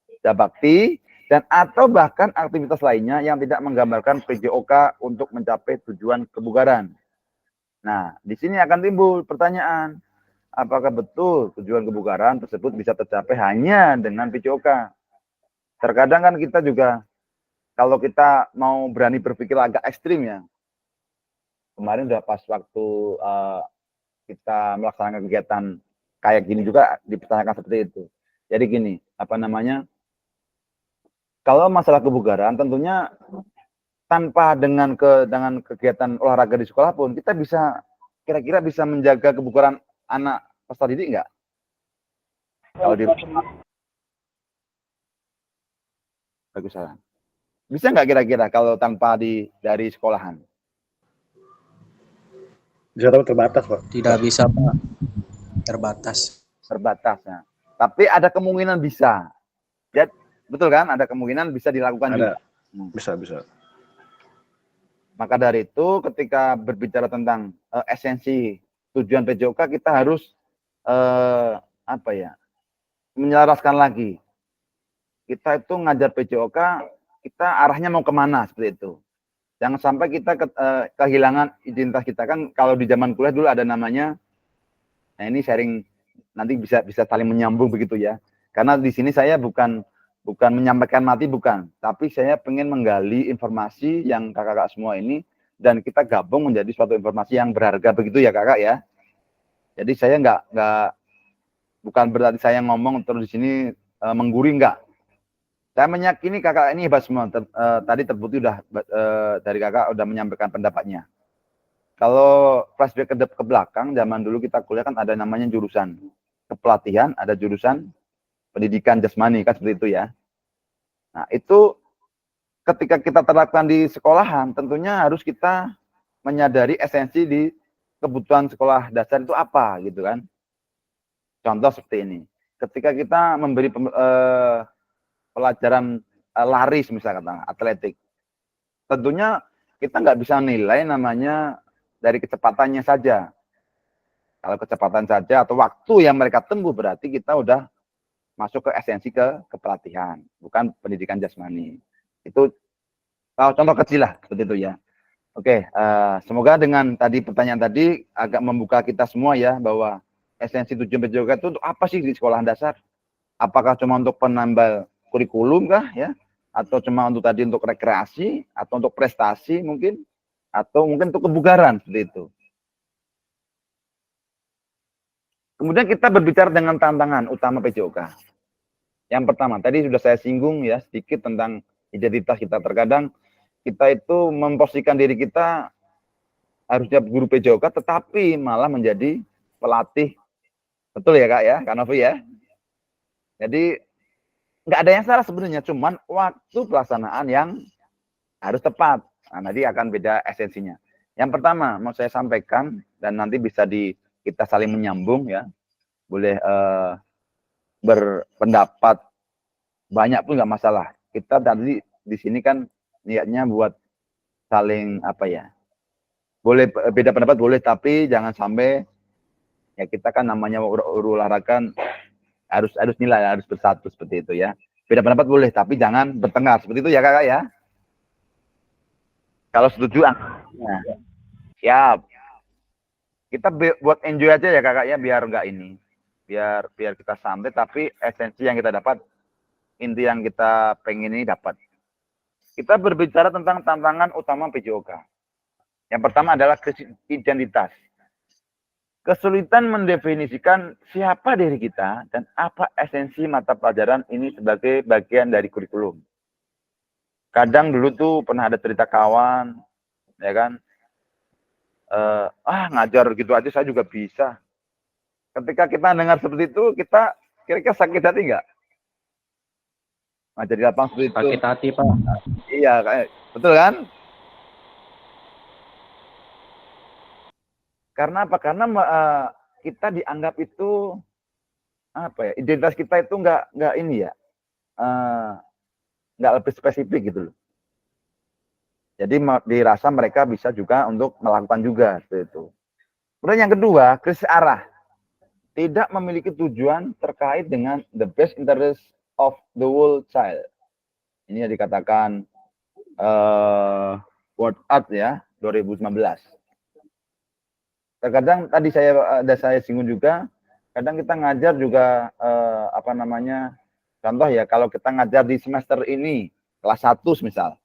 Kerja bakti dan atau bahkan aktivitas lainnya yang tidak menggambarkan PJOK untuk mencapai tujuan kebugaran. Nah, di sini akan timbul pertanyaan, apakah betul tujuan kebugaran tersebut bisa tercapai hanya dengan PJOK? Terkadang kan kita juga, kalau kita mau berani berpikir agak ekstrim ya, kemarin udah pas waktu kita melaksanakan kegiatan kayak gini juga dipertanyakan seperti itu. Jadi gini, apa namanya, kalau masalah kebugaran tentunya tanpa dengan kegiatan olahraga di sekolah pun kita bisa kira-kira bisa menjaga kebugaran anak peserta didik enggak? Kalau di bagus saran. Bisa nggak kira-kira kalau tanpa dari sekolahan? Bisa, tapi terbatas, Pak. Tidak bisa, Pak. Terbatas. Terbatas ya. Tapi ada kemungkinan bisa. Jadi, betul kan? Ada kemungkinan bisa dilakukan ada. juga. Bisa. Maka dari itu ketika berbicara tentang esensi tujuan PJOK, kita harus apa ya, menyelaraskan lagi. Kita itu ngajar PJOK, kita arahnya mau kemana seperti itu. Jangan sampai kita kehilangan identitas kita. Kan kalau di zaman kuliah dulu ada namanya, nah ini sharing nanti bisa saling menyambung begitu ya. Karena di sini saya bukan menyampaikan mati, bukan, tapi saya pengen menggali informasi yang kakak-kakak semua ini dan kita gabung menjadi suatu informasi yang berharga begitu ya kakak ya. Jadi saya bukan berarti saya ngomong terus di sini mengguri, enggak. Saya meyakini kakak ini hebat semua. Tadi terbukti dari kakak udah menyampaikan pendapatnya. Kalau flashback ke belakang, zaman dulu kita kuliah kan ada namanya jurusan kepelatihan, ada jurusan pendidikan jasmani, kan seperti itu ya. Nah, itu ketika kita terapkan di sekolahan, tentunya harus kita menyadari esensi di kebutuhan sekolah dasar itu apa, gitu kan. Contoh seperti ini. Ketika kita memberi pelajaran lari, misalnya atletik, tentunya kita nggak bisa nilai namanya dari kecepatannya saja. Kalau kecepatan saja atau waktu yang mereka tempuh, berarti kita udah masuk ke esensi kepelatihan, bukan pendidikan jasmani. Itu contoh kecil lah, seperti itu ya. Oke, semoga dengan tadi pertanyaan tadi agak membuka kita semua ya, bahwa esensi tujuan PJOK itu untuk apa sih di sekolah dasar? Apakah cuma untuk penambal kurikulum kah ya? Atau cuma untuk tadi untuk rekreasi, atau untuk prestasi mungkin, atau mungkin untuk kebugaran, seperti itu. Kemudian kita berbicara dengan tantangan utama PJOK. Yang pertama, tadi sudah saya singgung ya sedikit tentang identitas kita. Terkadang kita itu memposisikan diri kita harusnya guru PJOK, tetapi malah menjadi pelatih. Betul ya Kak ya, Kak Novi ya? Jadi nggak ada yang salah sebenarnya, cuman waktu pelaksanaan yang harus tepat. Nah, nanti akan beda esensinya. Yang pertama mau saya sampaikan dan nanti bisa kita saling menyambung ya. Boleh berpendapat banyak pun nggak masalah. Kita tadi di sini kan niatnya buat saling apa ya? Boleh beda pendapat boleh, tapi jangan sampai ya kita kan namanya olahraga harus nilai, harus bersatu seperti itu ya. Beda pendapat boleh, tapi jangan bertengkar seperti itu ya kakak ya. Kalau setuju, nah, siap. Kita buat enjoy aja ya kakak ya, biar enggak ini, biar kita santai, tapi esensi yang kita dapat, inti yang kita pengen ini dapat. Kita berbicara tentang tantangan utama PJOK. Yang pertama adalah krisis identitas. Kesulitan mendefinisikan siapa diri kita dan apa esensi mata pelajaran ini sebagai bagian dari kurikulum. Kadang dulu tuh pernah ada cerita kawan, ya kan, ngajar gitu aja saya juga bisa. Ketika kita dengar seperti itu, kita kira-kira sakit hati nggak? Ngajar di lapangan seperti itu. Sakit hati, Pak. Iya, betul kan? Karena apa? Karena kita dianggap itu apa ya? Identitas kita itu nggak ini ya, nggak lebih spesifik gitu loh. Jadi dirasa mereka bisa juga untuk melakukan juga seperti itu. Kemudian yang kedua, krisis arah. Tidak memiliki tujuan terkait dengan the best interest of the whole child. Ini yang dikatakan World Art ya 2019. Terkadang tadi saya singgung juga, kadang kita ngajar juga contoh ya, kalau kita ngajar di semester ini kelas 1 misal,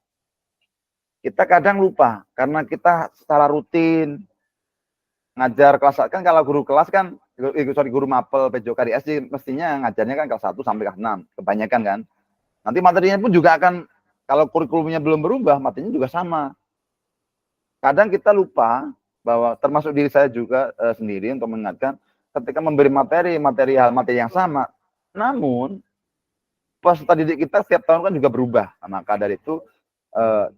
kita kadang lupa karena kita secara rutin ngajar kelas, kan kalau guru kelas kan, guru mapel PJOK di SD mestinya ngajarnya kan kelas 1 sampai kelas 6 kebanyakan kan. Nanti materinya pun juga akan, kalau kurikulumnya belum berubah, materinya juga sama. Kadang kita lupa bahwa termasuk diri saya juga sendiri untuk mengingatkan ketika memberi materi yang sama, namun peserta didik kita setiap tahun kan juga berubah. Maka dari itu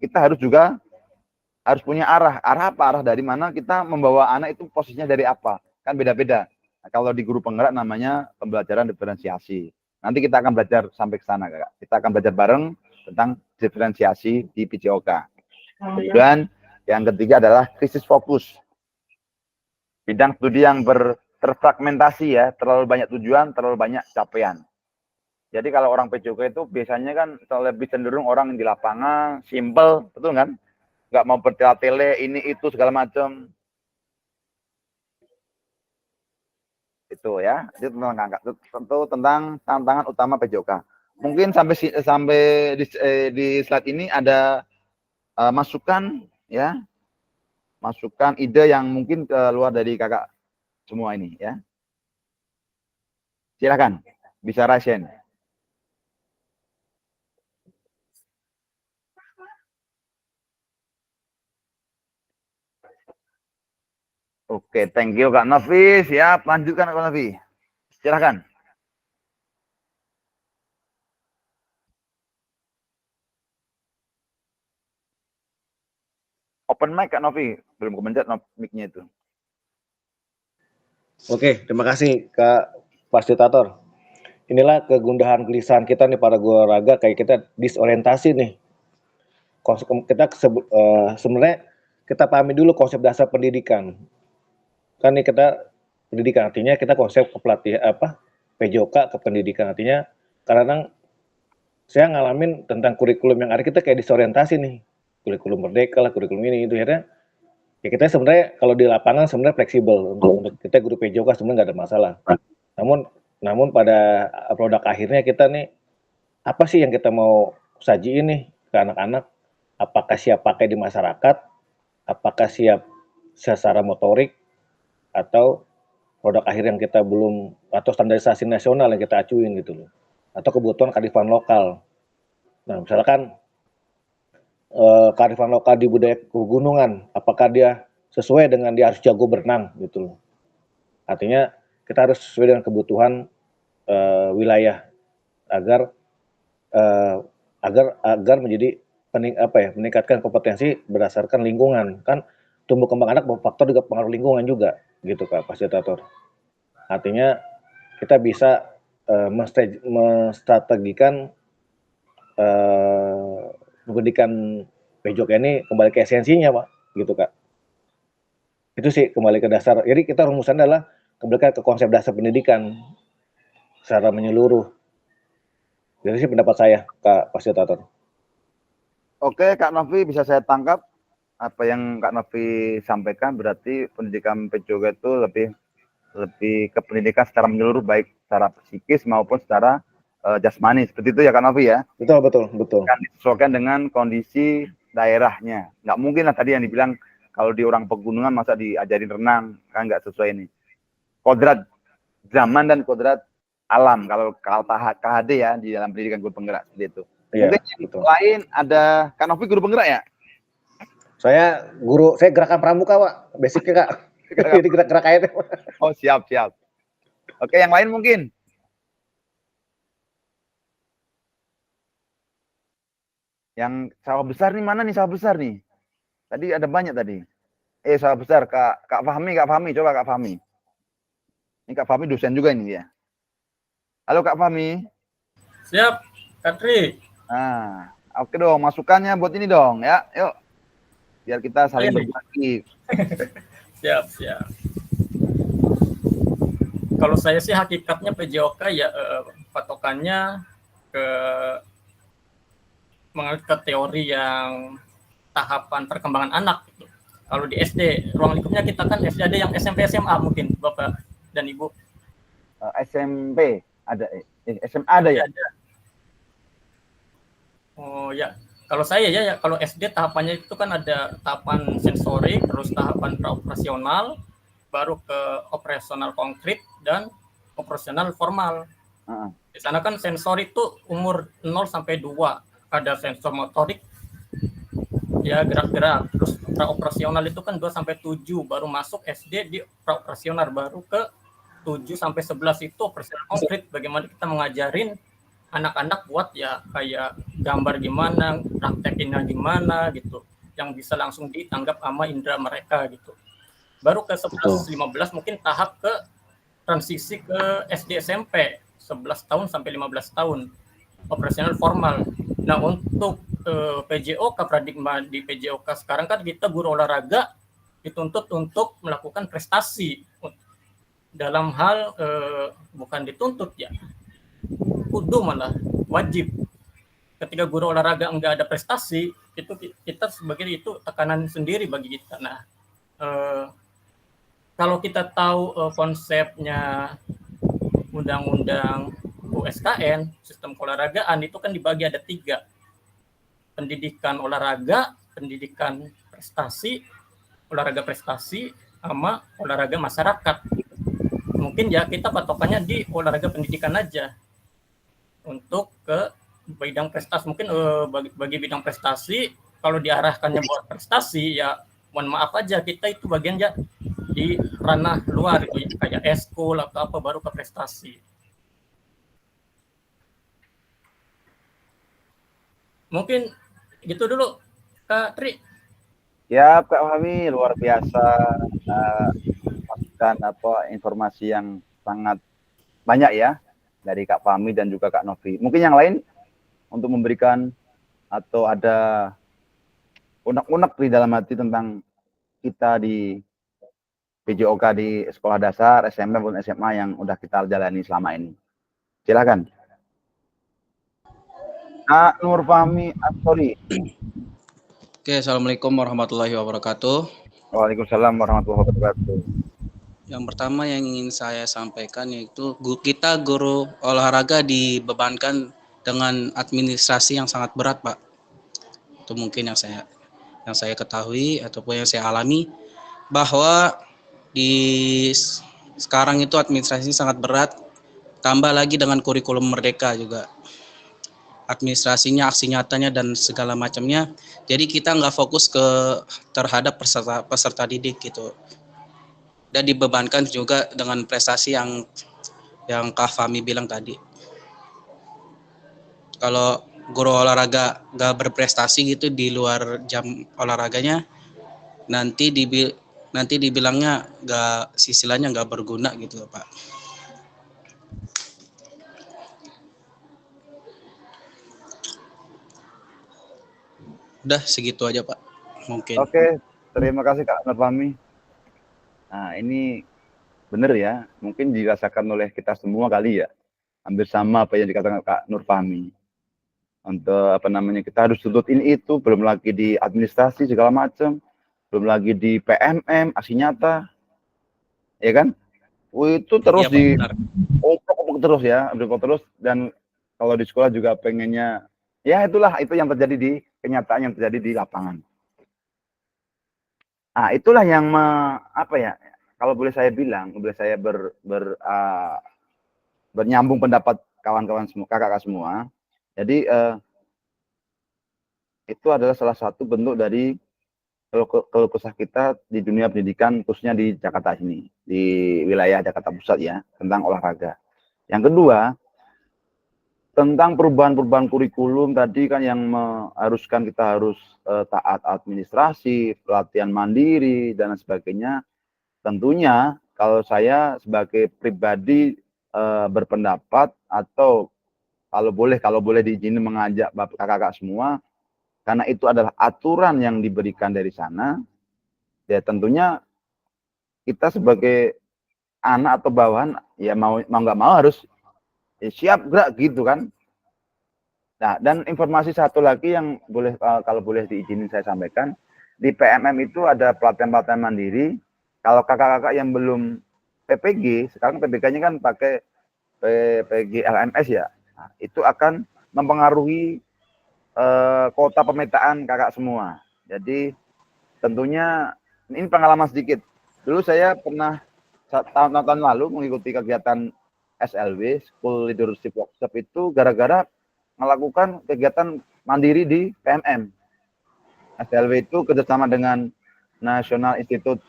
kita harus punya arah apa, arah dari mana kita membawa anak itu posisinya dari apa, kan beda-beda. Nah, kalau di guru penggerak namanya pembelajaran diferensiasi. Nanti kita akan belajar sampai ke sana, Kak. Kita akan belajar bareng tentang diferensiasi di PJOK. Kemudian yang ketiga adalah krisis fokus. Bidang studi yang terfragmentasi ya, terlalu banyak tujuan, terlalu banyak capaian. Jadi kalau orang PJOK itu biasanya kan lebih cenderung orang di lapangan, simple, betul kan? Nggak mau bertele-tele, ini itu segala macam. Itu ya, itu tentang tantangan utama PJOK. Mungkin sampai di slide ini ada masukan ya, masukan ide yang mungkin keluar dari kakak semua ini ya. Silakan, bisa raisen. Oke, thank you Kak Novi. Siap, lanjutkan Kak Novi. Silakan. Open mic Kak Novi, belum komentar mic-nya itu. Oke, terima kasih Kak Fasilitator. Inilah kegundahan kegelisahan kita nih para guru olahraga, kayak kita disorientasi nih. Kita sebenarnya kita pahami dulu konsep dasar pendidikan. Kan nih kita pendidikan artinya kita konsep kepelatihan PJOK ke pendidikan, artinya kadang saya ngalamin tentang kurikulum yang ada, kita kayak disorientasi nih. Kurikulum merdeka lah, kurikulum ini itu akhirnya ya kita sebenarnya kalau di lapangan sebenarnya fleksibel untuk kita guru PJOK sebenarnya nggak ada masalah. Namun pada produk akhirnya kita nih apa sih yang kita mau sajiin nih ke anak-anak? Apakah siap pakai di masyarakat? Apakah siap secara motorik? Atau produk akhir yang kita belum, atau standarisasi nasional yang kita acuin gitu loh, atau kebutuhan kearifan lokal. Nah misalkan kearifan lokal di budaya pegunungan, apakah dia sesuai dengan dia harus jago berenang gitu loh. Artinya kita harus sesuai dengan kebutuhan wilayah agar menjadi meningkatkan kompetensi berdasarkan lingkungan. Kan tumbuh kembang anak faktor juga pengaruh lingkungan juga gitu Kak fasilitator. Artinya kita bisa menstrategikan pendidikan PJOK ini kembali ke esensinya Pak, gitu Kak. Itu sih kembali ke dasar. Jadi kita rumusannya adalah kembali ke konsep dasar pendidikan secara menyeluruh. Jadi sih pendapat saya Kak fasilitator. Oke, Kak Novi, bisa saya tangkap apa yang Kak Novi sampaikan, berarti pendidikan PJOK itu lebih ke pendidikan secara menyeluruh, baik secara psikis maupun secara jasmani, seperti itu ya Kak Novi ya? Betul. Kan disesuaikan dengan kondisi daerahnya. Nggak mungkin lah tadi yang dibilang kalau di orang pegunungan masa diajarin renang, kan nggak sesuai ini. Kodrat zaman dan kodrat alam, kalau KHD ya di dalam pendidikan guru penggerak, seperti itu. Iya, mungkin betul. Lain ada Kak Novi guru penggerak ya? Saya gerakan pramuka Pak, basicnya Kak. Jadi gerak airnya. Oh siap. Oke, yang lain mungkin? Yang sawah besar nih, mana nih sawah besar nih? Tadi ada banyak tadi. Sawah besar, Kak Fahmi, coba Kak Fahmi. Ini Kak Fahmi dosen juga ini dia. Halo Kak Fahmi. Siap, Kak Tri. Nah, oke dong, masukannya buat ini dong ya, yuk. Biar kita saling berbagi. Siap. Kalau saya sih hakikatnya PJOK ya patokannya mengalir ke teori yang tahapan perkembangan anak gitu. Kalau di SD, ruang lingkupnya kita kan SD ada yang SMP SMA mungkin Bapak dan Ibu. SMP ada, SMA ada ya? Ada. Oh ya, kalau saya ya kalau SD tahapannya itu kan ada tahapan sensorik, terus tahapan praoperasional, baru ke operasional konkret dan operasional formal. Di sana kan sensor itu umur 0 sampai 2, ada sensor motorik, ya gerak-gerak. Terus praoperasional itu kan 2 sampai 7, baru masuk SD di praoperasional, baru ke 7 sampai 11 itu operasional konkret. Bagaimana kita mengajarin anak-anak buat ya kayak gambar gimana, praktekinnya gimana gitu, yang bisa langsung ditanggap sama indera mereka gitu. Baru ke 11-15 mungkin tahap ke transisi ke SD SMP 11 tahun sampai 15 tahun operasional formal. Nah untuk PJOK, paradigma di PJOK sekarang kan kita guru olahraga dituntut untuk melakukan prestasi dalam hal bukan dituntut ya, kudu malah wajib. Ketika guru olahraga enggak ada prestasi, itu kita sebagai itu tekanan sendiri bagi kita. Nah, kalau kita tahu konsepnya undang-undang USKN, sistem keolahragaan itu kan dibagi ada 3. Pendidikan olahraga, pendidikan prestasi, olahraga prestasi, sama olahraga masyarakat. Mungkin ya kita patokannya di olahraga pendidikan aja. Untuk ke bidang prestasi, mungkin bagi bidang prestasi kalau diarahkannya buat prestasi ya mohon maaf aja, kita itu bagian ya di ranah luar itu ya, kayak eskul atau apa, baru ke prestasi. Mungkin gitu dulu Kak Tri. Ya Kak Fahmi, luar biasa masukan informasi yang sangat banyak ya dari Kak Fahmi dan juga Kak Novi. Mungkin yang lain untuk memberikan atau ada unek-unek di dalam hati tentang kita di PJOK di sekolah dasar, SMP maupun SMA yang udah kita jalani selama ini. Silakan. Kak Nur Fahmi Astori. Oke, Assalamualaikum warahmatullahi wabarakatuh. Waalaikumsalam warahmatullahi wabarakatuh. Yang pertama yang ingin saya sampaikan yaitu kita guru olahraga dibebankan dengan administrasi yang sangat berat, Pak. Itu mungkin yang saya ketahui ataupun yang saya alami, bahwa di sekarang itu administrasi sangat berat, tambah lagi dengan kurikulum merdeka juga. Administrasinya, aksi nyatanya dan segala macamnya. Jadi kita nggak fokus terhadap peserta didik gitu. Dan dibebankan juga dengan prestasi yang Kak Fahmi bilang tadi. Kalau guru olahraga nggak berprestasi gitu di luar jam olahraganya, nanti dibilangnya istilahnya nggak berguna gitu loh Pak. Udah segitu aja Pak mungkin. Oke, terima kasih Kak Nur Fahmi. Nah ini benar ya, mungkin dirasakan oleh kita semua kali ya, hampir sama apa yang dikatakan Kak Nur Fahmi. Untuk apa namanya, kita harus tuntut ini itu, belum lagi di administrasi segala macam, belum lagi di PMM, aksi nyata, ya kan? Itu terus Iya, Pak, di benar. oprok terus ya, oprok terus. Dan kalau di sekolah juga pengennya, ya itulah itu yang terjadi di kenyataan yang terjadi di lapangan. Nah, itulah yang apa ya? Kalau boleh saya bilang, boleh saya bernyambung pendapat kawan-kawan semua, kakak-kakak semua. Jadi itu adalah salah satu bentuk dari keluh kesah kita di dunia pendidikan, khususnya di Jakarta ini, di wilayah Jakarta Pusat ya, tentang olahraga. Yang kedua, tentang perubahan-perubahan kurikulum tadi kan yang mengharuskan kita harus taat administrasi, pelatihan mandiri dan sebagainya. Tentunya kalau saya sebagai pribadi berpendapat, atau kalau boleh diizinin mengajak bapak kakak semua, karena itu adalah aturan yang diberikan dari sana, ya tentunya kita sebagai anak atau bawahan ya mau nggak mau harus siap gerak gitu kan. Nah, dan informasi satu lagi yang boleh kalau boleh diizinin saya sampaikan, di PMM itu ada pelatihan-pelatihan mandiri. Kalau kakak-kakak yang belum PPG, sekarang PPG-nya kan pakai PPG LMS ya. Nah, itu akan mempengaruhi kota pemetaan kakak semua. Jadi tentunya ini pengalaman sedikit. Dulu saya pernah tahun lalu mengikuti kegiatan SLW, School Leadership Workshop, itu gara-gara melakukan kegiatan mandiri di PMM. SLW itu kerjasama dengan National Institute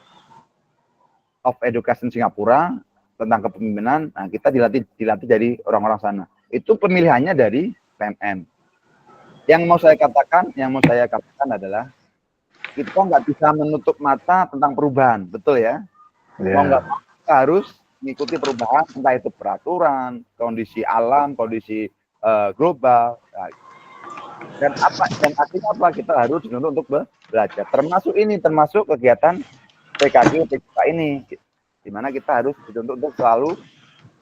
of Education Singapura tentang kepemimpinan. Nah, kita dilatih dari orang-orang sana. Itu pemilihannya dari PMM. Yang mau saya katakan adalah kita nggak bisa menutup mata tentang perubahan, betul ya? Mau nggak mau kita harus mengikuti perubahan, entah itu peraturan, kondisi alam, kondisi global. Nah, dan artinya apa? Kita harus dituntut untuk belajar. Termasuk kegiatan PKG ini, di mana kita harus dituntut untuk selalu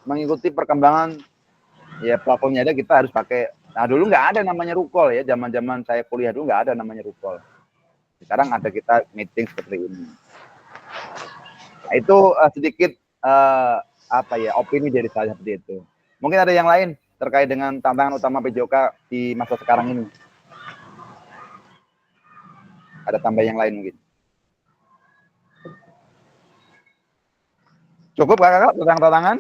mengikuti perkembangan ya platformnya. Ada kita harus pakai. Nah, dulu nggak ada namanya rukol ya, zaman saya kuliah dulu nggak ada namanya rukol. Sekarang ada kita meeting seperti ini. Nah, itu sedikit opini dari saya seperti itu. Mungkin ada yang lain terkait dengan tantangan utama PJOK di masa sekarang ini. Ada tambah yang lain mungkin. Cukup kakak tentang tantangan?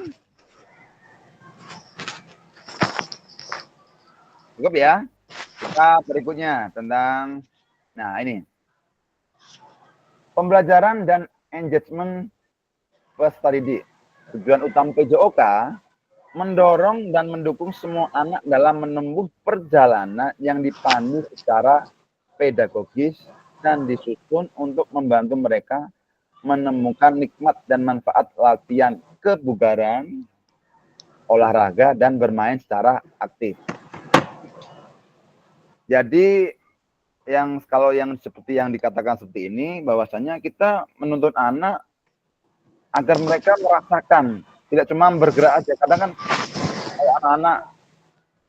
Cukup ya. Kita berikutnya tentang, nah ini, pembelajaran dan engagement peserta didik. Tujuan utama PJOK mendorong dan mendukung semua anak dalam menempuh perjalanan yang dipandu secara pedagogis dan disusun untuk membantu mereka menemukan nikmat dan manfaat latihan kebugaran, olahraga, dan bermain secara aktif. Jadi kalau yang seperti yang dikatakan seperti ini, bahwasanya kita menuntut anak agar mereka merasakan, tidak cuma bergerak aja. Kadang kan anak-anak,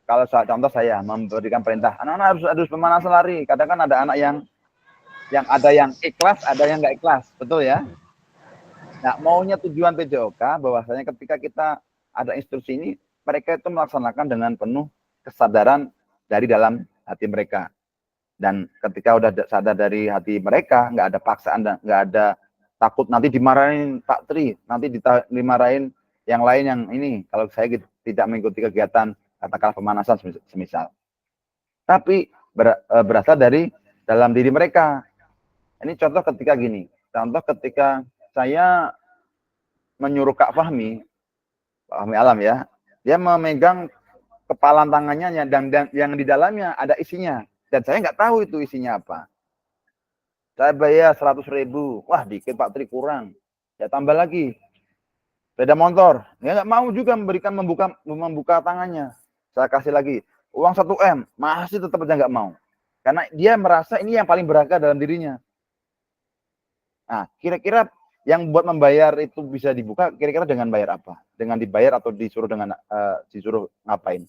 kalau contoh saya memberikan perintah, anak-anak harus pemanasan lari. Kadang kan ada anak yang ada yang ikhlas, ada yang nggak ikhlas, betul ya? Nah, maunya tujuan PJOK bahwasanya ketika kita ada instruksi ini, mereka itu melaksanakan dengan penuh kesadaran dari dalam hati mereka. Dan ketika udah sadar dari hati mereka, nggak ada paksaan, nggak ada takut nanti dimarahin Pak Tri, nanti dimarahin yang lain yang ini, kalau saya tidak mengikuti kegiatan katakanlah pemanasan semisal. Tapi berasal dari dalam diri mereka. Ini contoh ketika gini, contoh ketika saya menyuruh Kak Fahmi Alam ya, dia memegang kepalan tangannya dan yang di dalamnya ada isinya, dan saya nggak tahu itu isinya apa. Saya bayar 100.000. Wah, dikit Pak Tri, kurang. Ya tambah lagi. Sepeda motor, ya nggak mau juga membuka tangannya. Saya kasih lagi uang 1 M, masih tetap aja nggak mau. Karena dia merasa ini yang paling berharga dalam dirinya. Nah, kira-kira yang buat membayar itu bisa dibuka, kira-kira dengan bayar apa? Dengan dibayar atau disuruh disuruh ngapain?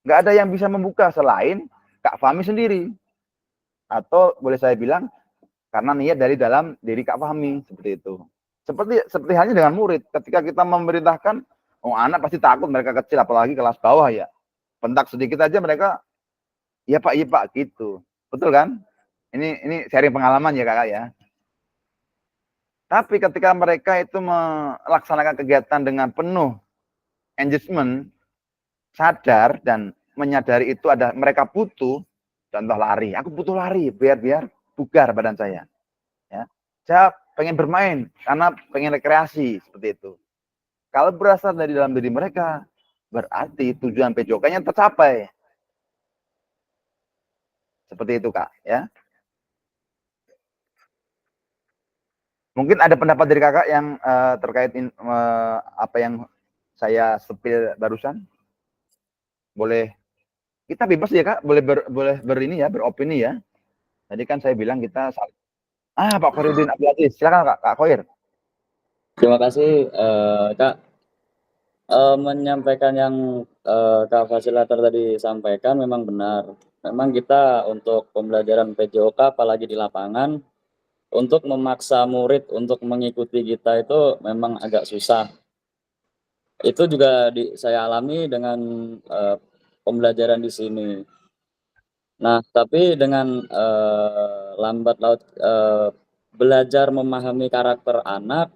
Nggak ada yang bisa membuka selain Kak Fahmi sendiri. Atau boleh saya bilang karena niat dari dalam diri Kak Fahmi, seperti itu. Seperti halnya dengan murid, ketika kita memerintahkan, oh anak pasti takut, mereka kecil, apalagi kelas bawah ya. Pentak sedikit aja mereka, iya Pak, gitu. Betul kan? Ini sharing pengalaman ya Kakak ya. Tapi ketika mereka itu melaksanakan kegiatan dengan penuh engagement, sadar dan menyadari itu ada mereka butuh, contoh lari, aku butuh lari biar bugar badan saya. Ya. Saya pengen bermain karena pengen rekreasi, seperti itu. Kalau berasal dari dalam diri mereka, berarti tujuan PJOK-nya tercapai. Seperti itu Kak ya. Mungkin ada pendapat dari Kakak yang terkait apa yang saya sepil barusan? Boleh, kita bebas ya Kak, boleh beropini ya. Tadi kan saya bilang kita Pak Khairuddin Abdul Aziz, silakan Kak Khoir. Terima kasih Kak. Menyampaikan yang Kak Fasilitator tadi sampaikan memang benar. Memang kita untuk pembelajaran PJOK apalagi di lapangan, untuk memaksa murid untuk mengikuti kita itu memang agak susah. Itu juga saya alami dengan pembelajaran di sini. Nah, tapi dengan lambat laut belajar memahami karakter anak,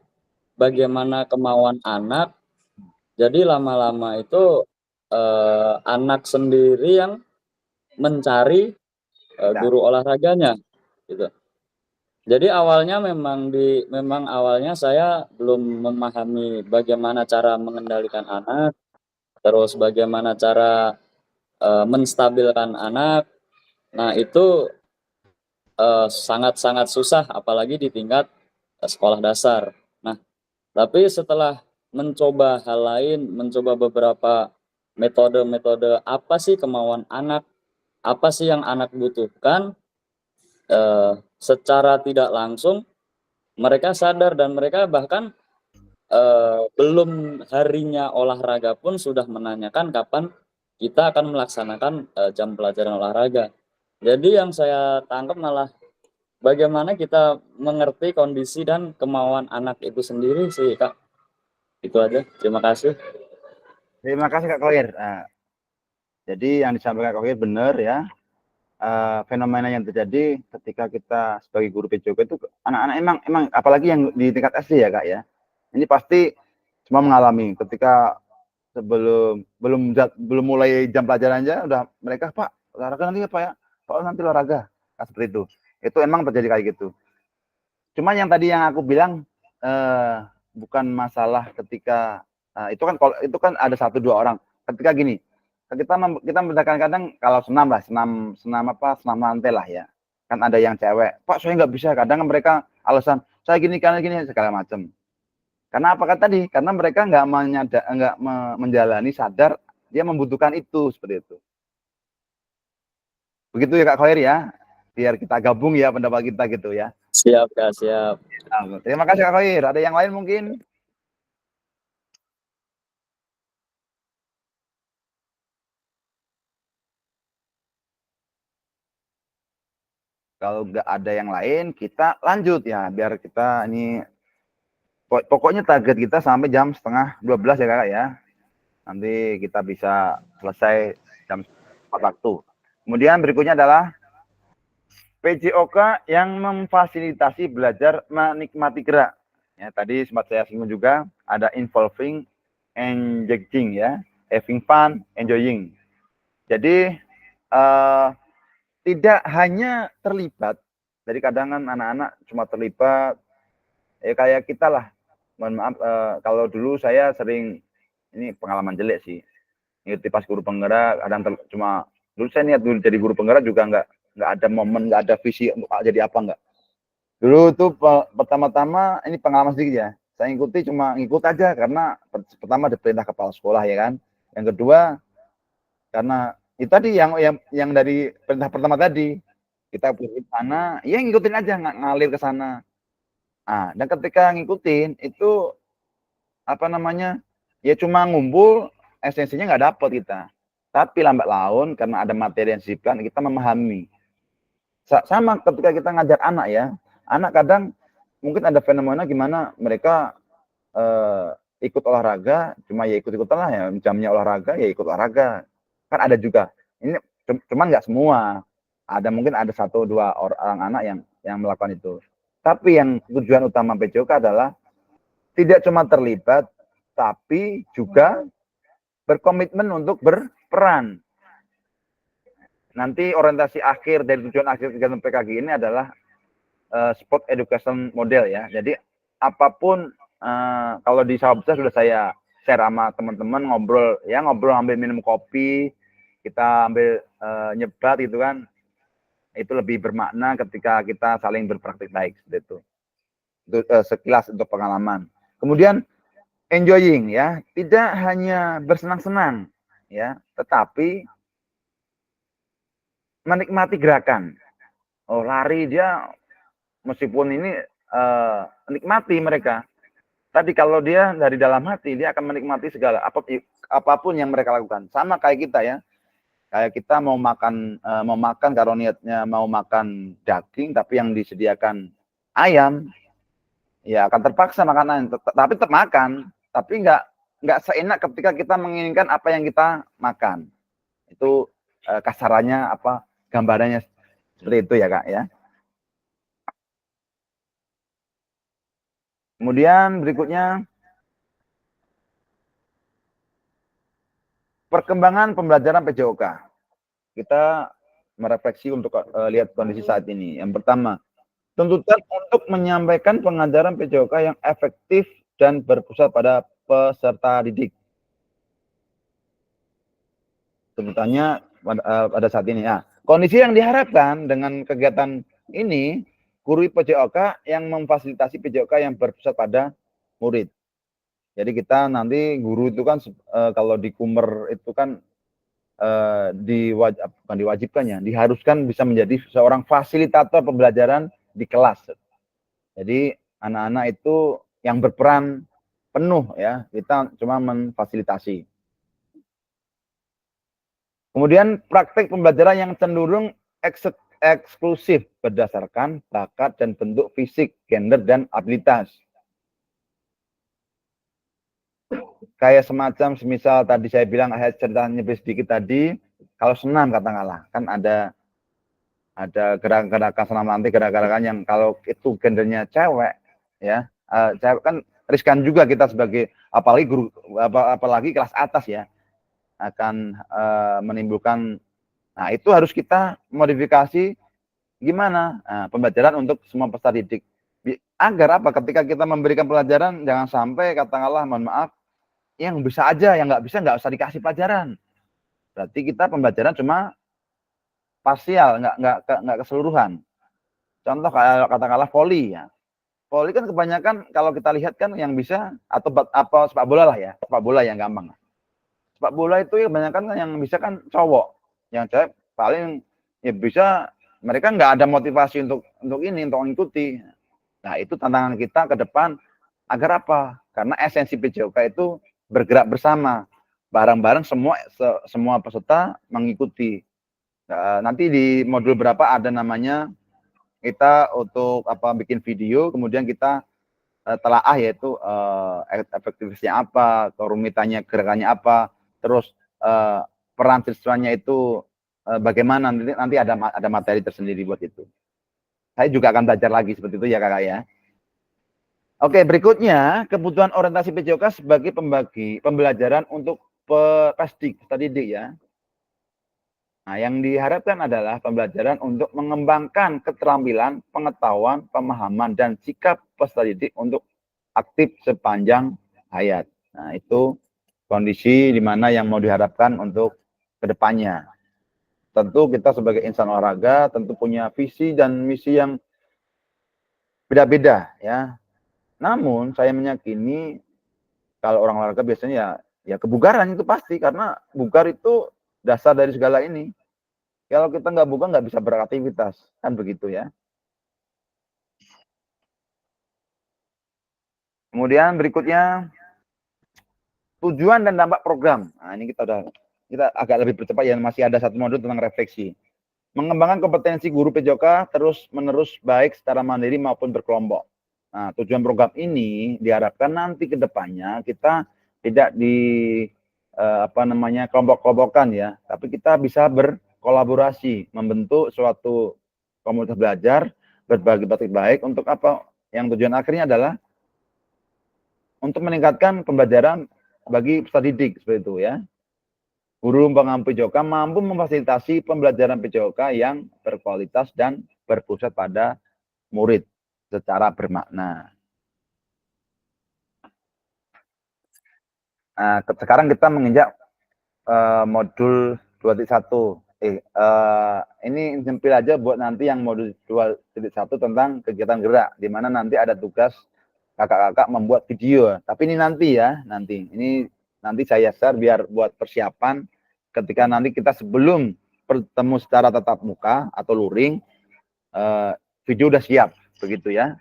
bagaimana kemauan anak, jadi lama-lama itu anak sendiri yang mencari guru olahraganya, gitu. Jadi awalnya memang awalnya saya belum memahami bagaimana cara mengendalikan anak, terus bagaimana cara menstabilkan anak. Nah, itu sangat-sangat susah apalagi di tingkat sekolah dasar. Nah, tapi setelah mencoba hal lain, mencoba beberapa metode-metode apa sih kemauan anak, apa sih yang anak butuhkan, secara tidak langsung mereka sadar dan mereka bahkan belum harinya olahraga pun sudah menanyakan kapan kita akan melaksanakan jam pelajaran olahraga. Jadi yang saya tangkap malah bagaimana kita mengerti kondisi dan kemauan anak itu sendiri sih Kak. Itu aja. Terima kasih. Terima kasih Kak Khoir. Jadi yang disampaikan Kak Khoir benar ya. Fenomena yang terjadi ketika kita sebagai guru PJOK itu anak-anak emang apalagi yang di tingkat SD ya Kak ya. Ini pasti semua mengalami ketika belum mulai jam pelajaran aja udah mereka Pak olahraga nanti ya Pak ya. Pak nanti olahraga. Nah, seperti itu. Itu emang terjadi kayak gitu. Cuma yang tadi yang aku bilang bukan masalah ketika itu kan ada 1-2 orang. Ketika gini, kita kadang kalau senam lantai lah ya. Kan ada yang cewek, Pak saya nggak bisa. Kadang mereka alasan saya gini segala macam. Karena apa kan tadi? Karena mereka nggak menjalani sadar dia membutuhkan itu, seperti itu. Begitu ya Kak Khoir ya. Biar kita gabung ya pendapat kita gitu ya. Siap Kak, siap. Terima kasih Kak Khoir. Ada yang lain mungkin? Kalau nggak ada yang lain, kita lanjut ya. Biar kita ini, pokoknya target kita sampai jam 11:30 ya Kakak ya. Nanti kita bisa selesai jam 4 waktu. Kemudian berikutnya adalah PJOK yang memfasilitasi belajar menikmati gerak. Ya, tadi sempat saya singgung juga, ada involving, engaging ya, having fun, enjoying. Jadi tidak hanya terlibat, dari kadang kan anak-anak cuma terlibat, kayak kita lah. Mohon maaf, kalau dulu saya sering, ini pengalaman jelek sih, ngerti pas guru penggerak, kadang cuma, dulu saya niat dulu jadi guru penggerak juga nggak ada momen, nggak ada visi untuk jadi apa enggak. Dulu tuh pertama-tama ini pengalaman sedikit ya. Saya ngikut aja karena pertama ada perintah kepala sekolah ya kan. Yang kedua karena itu tadi yang dari perintah pertama tadi kita pergi ke sana, ya ngikutin aja ngalir ke sana. Nah, dan ketika ngikutin itu apa namanya? Ya cuma ngumpul, esensinya nggak dapet kita. Tapi lambat laun karena ada materi yang disisipkan, kita memahami. Sama ketika kita ngajar anak ya, anak kadang mungkin ada fenomena gimana mereka ikut olahraga, cuma ya ikut-ikutan lah ya, jamnya olahraga ya ikut olahraga. Kan ada juga. Ini cuman nggak semua. Mungkin ada 1-2 orang anak yang melakukan itu. Tapi yang tujuan utama PJOK adalah tidak cuma terlibat, tapi juga berkomitmen untuk berperan. Nanti orientasi akhir dari tujuan akhir kegiatan PKG ini adalah sport education model ya. Jadi apapun kalau di Sawah Besar sudah saya share sama teman-teman ngobrol ambil minum kopi, kita ambil nyebat gitu kan. Itu lebih bermakna ketika kita saling berpraktik baik seperti itu. Itu sekilas untuk pengalaman. Kemudian enjoying ya, tidak hanya bersenang-senang ya, tetapi menikmati gerakan. Oh, lari dia meskipun ini nikmati mereka. Tadi kalau dia dari dalam hati, dia akan menikmati segala apapun yang mereka lakukan. Sama kayak kita ya. Kayak kita mau makan kalau niatnya mau makan daging, tapi yang disediakan ayam, ya akan terpaksa makan ayam. Tapi tetap makan. Tapi nggak seenak ketika kita menginginkan apa yang kita makan. Itu kasarannya gambarannya seperti itu ya Kak ya. Kemudian berikutnya, perkembangan pembelajaran PJOK. Kita merefleksi untuk lihat kondisi saat ini. Yang pertama, tuntutan untuk menyampaikan pengajaran PJOK yang efektif dan berpusat pada peserta didik. Tuntutannya pada saat ini. Ya. Kondisi yang diharapkan dengan kegiatan ini, guru PJOK yang memfasilitasi PJOK yang berpusat pada murid. Jadi kita nanti guru itu kan kalau di Kumer itu kan bukan diwajibkan ya, diharuskan bisa menjadi seorang fasilitator pembelajaran di kelas. Jadi anak-anak itu yang berperan penuh ya, kita cuma memfasilitasi. Kemudian praktek pembelajaran yang cenderung eksklusif berdasarkan bakat dan bentuk fisik, gender, dan abilitas. Kayak semacam semisal tadi saya bilang ceritanya sedikit tadi, kalau senam katakanlah, kan ada gerakan-gerakan senam nanti, gerakan-gerakan yang kalau itu gendernya cewek, ya, cewek kan riskan juga kita sebagai apalagi kelas atas ya, akan menimbulkan. Nah itu harus kita modifikasi gimana pembelajaran untuk semua peserta didik agar ketika kita memberikan pelajaran jangan sampai katakanlah mohon maaf yang bisa aja, yang nggak bisa nggak usah dikasih pelajaran. Berarti kita pembelajaran cuma parsial, nggak keseluruhan. Contoh kayak katakanlah voli ya. Voli kan kebanyakan kalau kita lihat kan yang bisa atau sepak bola lah ya, sepak bola yang gampang. Sepak bola itu kebanyakan kan yang bisa kan cowok, yang cewek paling ya bisa, mereka nggak ada motivasi untuk mengikuti. Nah itu tantangan kita ke depan agar apa? Karena esensi PJOK itu bergerak bersama, bareng-bareng semua peserta mengikuti. Nanti di modul berapa ada namanya kita untuk bikin video, kemudian kita telaah yaitu efektivitasnya apa, kerumitannya gerakannya apa, terus peran siswanya itu bagaimana, nanti ada materi tersendiri buat itu. Saya juga akan belajar lagi seperti itu ya kakak ya. Oke, berikutnya kebutuhan orientasi PJOK sebagai pembelajaran untuk peserta didik ya. Nah, yang diharapkan adalah pembelajaran untuk mengembangkan keterampilan, pengetahuan, pemahaman, dan sikap peserta didik untuk aktif sepanjang hayat. Nah, itu kondisi di mana yang mau diharapkan untuk kedepannya. Tentu kita sebagai insan olahraga tentu punya visi dan misi yang beda-beda ya. Namun saya meyakini kalau orang olahraga biasanya ya kebugaran itu pasti, karena bugar itu dasar dari segala ini. Kalau kita nggak bugar nggak bisa beraktivitas, kan begitu ya. Kemudian berikutnya tujuan dan dampak program. Nah, ini kita agak lebih percepat ya, masih ada satu modul tentang refleksi. Mengembangkan kompetensi guru PJOK terus menerus baik secara mandiri maupun berkelompok. Nah, tujuan program ini diharapkan nanti ke depannya kita tidak kelompok-kelompokan ya, tapi kita bisa berkolaborasi, membentuk suatu komunitas belajar berbagi baik untuk apa? Yang tujuan akhirnya adalah untuk meningkatkan pembelajaran bagi peserta didik seperti itu ya. Guru pengampu PJOK mampu memfasilitasi pembelajaran PJOK yang berkualitas dan berpusat pada murid secara bermakna. Nah, sekarang kita menginjak modul 2.1. Ini nyempil aja buat nanti yang modul 2.1 tentang kegiatan gerak, di mana nanti ada tugas kakak-kakak membuat video. Tapi ini nanti ya, nanti saya share biar buat persiapan ketika nanti kita sebelum bertemu secara tatap muka atau luring, video udah siap, begitu ya.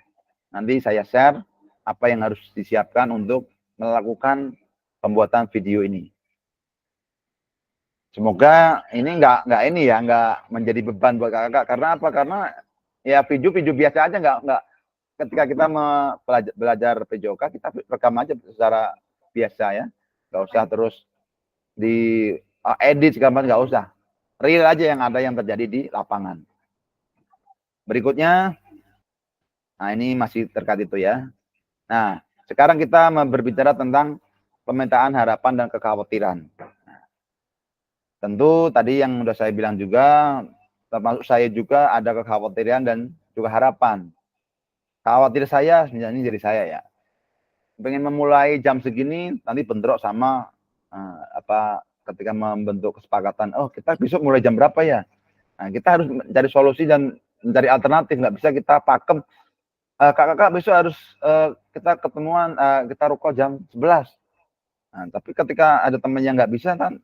Nanti saya share apa yang harus disiapkan untuk melakukan pembuatan video ini. Semoga ini nggak menjadi beban buat kakak. Karena apa? Karena ya video biasa aja, nggak ketika kita belajar PJOK kita rekam aja secara biasa ya, nggak usah terus di edit segala macam, nggak usah, real aja yang ada yang terjadi di lapangan. Berikutnya, nah ini masih terkait itu ya. Nah, sekarang kita berbicara tentang pemetaan harapan dan kekhawatiran. Tentu tadi yang sudah saya bilang juga, termasuk saya juga ada kekhawatiran dan juga harapan. Khawatir saya sebenarnya dari saya ya, pengen memulai jam segini nanti bentrok sama ketika membentuk kesepakatan, oh kita besok mulai jam berapa ya. Nah, kita harus mencari solusi dan mencari alternatif, nggak bisa kita pakem kakak besok harus kita ketemuan, kita rukuk jam 11. Nah, tapi ketika ada teman yang nggak bisa kan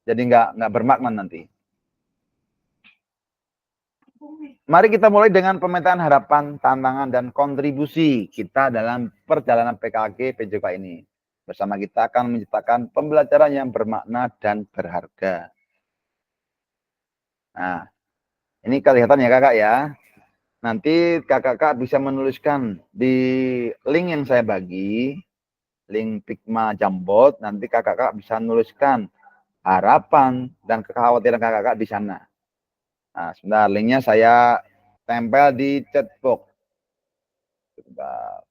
jadi nggak bermakna nanti. Mari kita mulai dengan pemetaan harapan, tantangan, dan kontribusi kita dalam perjalanan PKG PJOK ini. Bersama kita akan menciptakan pembelajaran yang bermakna dan berharga. Nah, ini kelihatan ya kakak ya. Nanti kakak bisa menuliskan di link yang saya bagi, link Pigma Jambot, nanti kakak bisa menuliskan harapan dan kekhawatiran kakak di sana. Nah, sebentar, linknya saya tempel di chat box. Sebentar.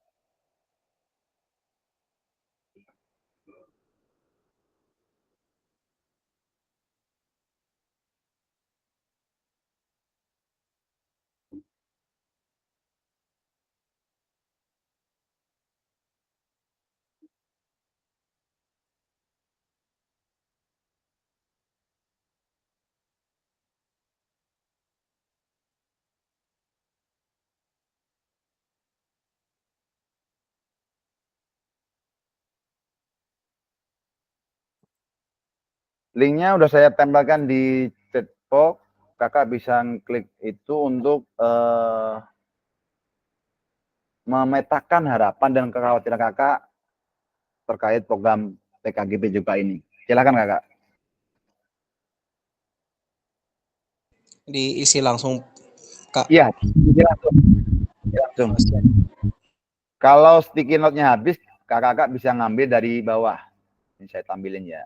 Linknya udah saya tempelkan di chat box. Kakak bisa klik itu untuk memetakan harapan dan kekhawatiran kakak terkait program PKG PJOK ini. Silakan kakak. Diisi langsung, Kak. Iya, langsung. Kalau sticky note-nya habis, kakak bisa ngambil dari bawah. Ini saya tampilin ya.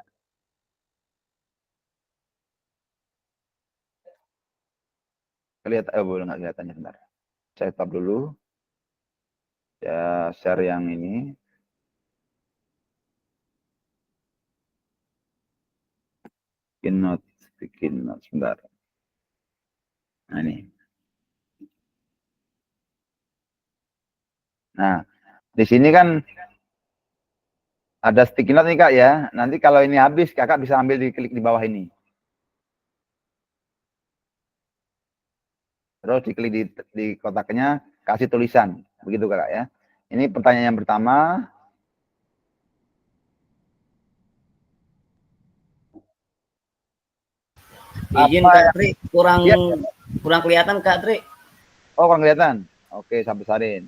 Boleh nggak kelihatannya, bentar. Saya stop dulu. Ya, share yang ini. Sticky note, sebentar. Nah, ini. Nah, di sini kan ada sticky note nih kak ya. Nanti kalau ini habis, kakak bisa ambil di klik di bawah ini. Terus diklik di kotaknya, kasih tulisan. Begitu Kakak ya. Ini pertanyaan yang pertama. Izin Apa Kak yang Tri, kurang ya, kurang kelihatan Kak Tri. oh kurang kelihatan. Oke, saya besarin.